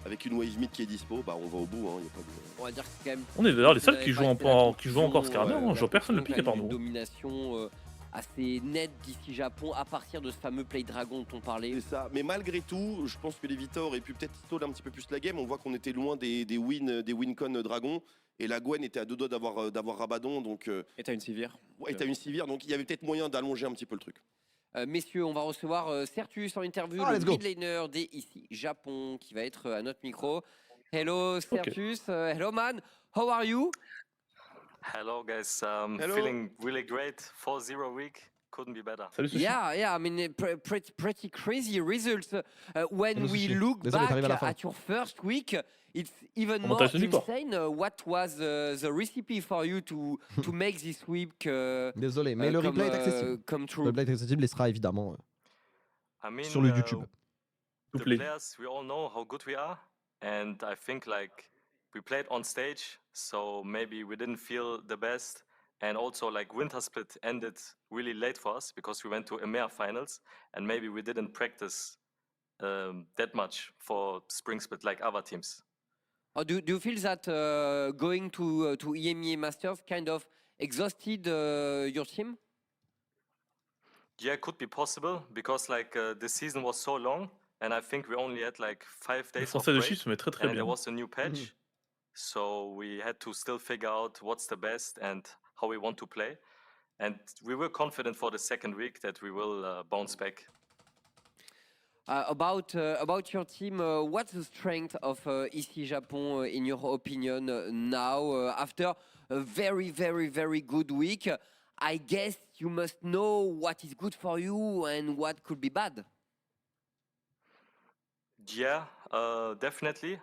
Avec une wave mid qui est dispo, bah on va au bout. Hein, y a pas de... On va dire que c'est quand même. On est d'ailleurs les seuls qui Vous jouent avez pas qui jouent encore scanner. la Je vois personne le construction, piquer par quand même, nous. Une domination assez nette d'ici Japon à partir de ce fameux play dragon dont on parlait. C'est ça. Mais malgré tout, je pense que les Vitor auraient pu peut-être stall un petit peu plus la game. On voit qu'on était loin des win-con Dragon. Et la Gwen était à deux doigts d'avoir Rabadon. Donc, Et t'as une Sivir. ouais, t'as une Sivir. Donc il y avait peut-être moyen d'allonger un petit peu le truc. Messieurs, on va recevoir Certus en interview, Ah, le let's go. mid laner des ici Japon, qui va être à notre micro. Hello Certus, hello man, how are you? Hello guys, Hello. feeling really great. 4-0 week, couldn't be better. Salut, Sushi. Yeah, I mean, pretty crazy results. When Hello, we Sushi. look Désolé, t'arrives à la back fin. at your first week, it's even On more montage de victoire. insane. What was the recipe for you to make this week Désolé, mais le replay est accessible. come Le true? replay est accessible et sera évidemment I mean, sur le YouTube. the Play. players, we all know how good we are, and I think like we played on stage, so maybe we didn't feel the best. And also like Winter Split ended really late for us because we went to EMEA finals, and maybe we didn't practice that much for Spring Split like other teams. Do you feel that going to EMEA Masters kind of exhausted your team? Yeah, could be possible because like the season was so long, and I think we only had like 5 Le days of français de break, Chief se met très très and there bien. was a new patch, so we had to still figure out what's the best and how we want to play. And we were confident for the second week that we will bounce back. About your team, what's the strength of ici Japon in your opinion now after a very very good week? I guess you must know what is good for you and what could be bad. Yeah, definitely.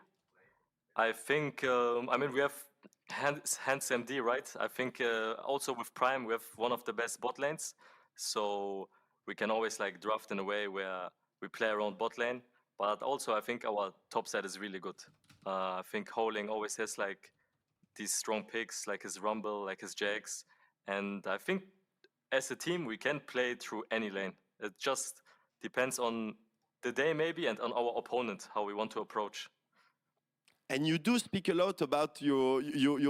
I think, I mean, we have Hans MD, right? I think also with Prime, we have one of the best bot lanes. So we can always like draft in a way where we play around bot lane. But also, I think our top side is really good. I think Howling always has like these strong picks, like his Rumble, like his Jax. And I think as a team, we can play through any lane. It just depends on the day maybe and on our opponent, how we want to approach. And you do speak a lot about your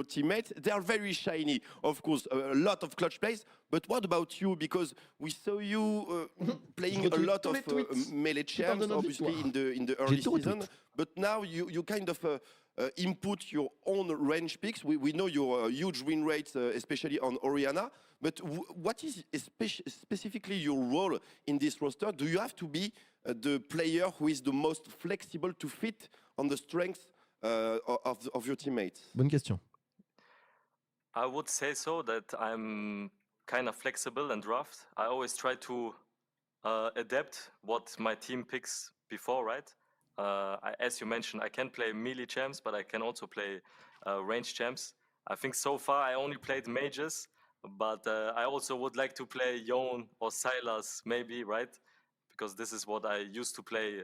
teammates. They are very shiny, of course, a lot of clutch plays. But what about you? Because we saw you playing a lot of melee champs, obviously in the early season. But now you kind of input your own range picks. We know your huge win rates, especially on Oriana. But what is specifically your role in this roster? Do you have to be the player who is the most flexible to fit on the strengths of your teammates? Bonne question. I would say so, that I'm kind of flexible and draft. I always try to adapt what my team picks before, right? As you mentioned, I can play melee champs, but I can also play range champs. I think so far I only played mages, but I also would like to play Yone or Sylas maybe, right? Because this is what I used to play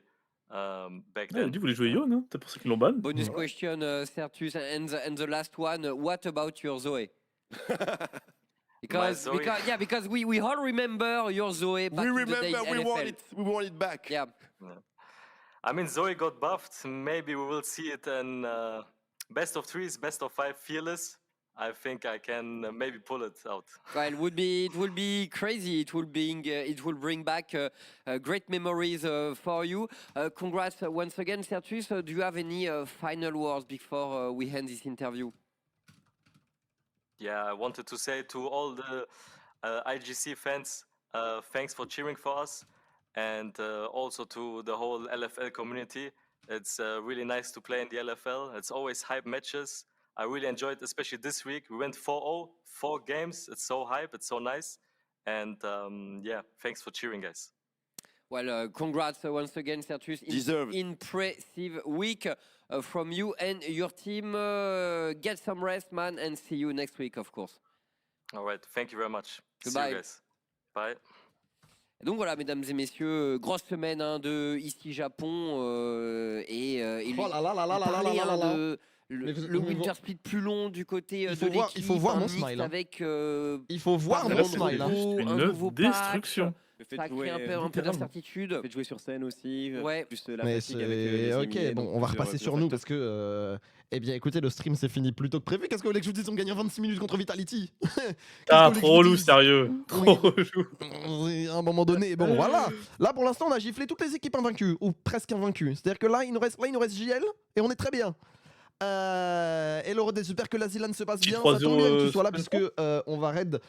back Il then. dit vous voulez jouer Yon, hein? C'est pour ça qu'ils l'ont ban. Bonus question, Certus, and the last one. What about your Zoe? Because we all remember your Zoe back in the day in LFL. We want it back. Yeah. I mean, Zoe got buffed. Maybe we will see it in best of threes, best of 5 fearless. I think I can maybe pull it out. Well, it would be crazy. It will bring back great memories for you. Congrats once again, Certus. Do you have any final words before we end this interview? Yeah, I wanted to say to all the IGC fans, thanks for cheering for us, and also to the whole LFL community. It's really nice to play in the LFL. It's always hype matches. I really enjoyed, especially this week. We went 4-0, 4 games. It's so hype. It's so nice. And yeah, thanks for cheering, guys. Well, congrats once again, Certus. Deserved. Impressive week from you and your team. Get some rest, man, and see you next week, of course. All right. Thank you very much. See Goodbye. you guys. Bye. Donc voilà, mesdames et messieurs, grosse semaine de ici Japon et il Oh là là là là là là parlait, là là là. de Mais le vous- Winter Split plus long du côté Il de faut voir- l'équipe. il faut voir un mon mix smile, hein. avec Il faut voir pas mon vraiment smile. de hein. nouveau- Une un nouveau pack. destruction. Le fait Ça de crée jouer, un peu littéralement. d'incertitude. le fait de jouer sur scène aussi, Ouais. plus la Mais fatigue avec c'est les ok, éliminés, bon, donc on va plusieurs- repasser sur plusieurs nous facteurs. parce que, eh bien écoutez, le stream s'est fini plus tôt que prévu. Qu'est-ce que vous voulez que je vous dise? On gagne en 26 minutes contre Vitality. Qu'est-ce que Ah, vous voulez que je trop vous relou, dise sérieux. Trop relou. À un moment donné, bon voilà. Là pour l'instant, on a giflé toutes les équipes invaincues, ou presque invaincues. C'est-à-dire que là, il nous reste JL et on est très bien. Et le raid, j'espère que la Zilan se passe Petit bien. Ça tombe 3-0, bien que tu sois là semaine puisque on va raid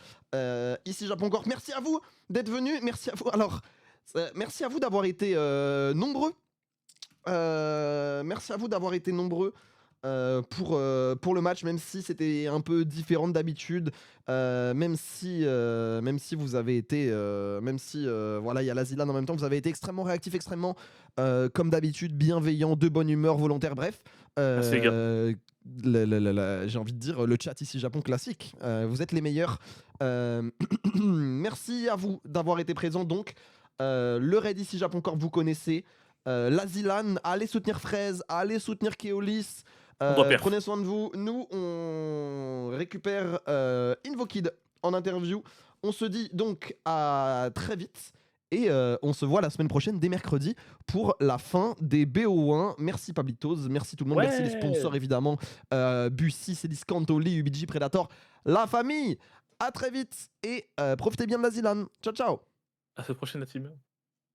ici Japon Corp. Merci à vous d'être venus. Merci à vous. Alors, merci à vous d'avoir été nombreux. Merci à vous d'avoir été nombreux. Pour le match, même si c'était un peu différent d'habitude, même si vous avez été, voilà, il y a la Zilan en même temps, vous avez été extrêmement réactif, extrêmement, comme d'habitude, bienveillant, de bonne humeur, volontaire, bref. Merci, les J'ai envie de dire le chat ici Japon classique. Vous êtes les meilleurs. Merci à vous d'avoir été présents. Donc, le raid ici Japon Corp, vous connaissez. La Zilan, allez soutenir Fraise, allez soutenir Keolis. Prenez soin de vous. Nous, on récupère Invokid en interview. On se dit donc à très vite. Et on se voit la semaine prochaine, dès mercredi, pour la fin des BO1. Merci Pablitos, merci tout le monde, merci les sponsors évidemment. Bussy, Cédiscanto, Lee, UBG, Predator, la famille. À très vite et profitez bien de la Zilan. Ciao, ciao. À cette prochaine, la team.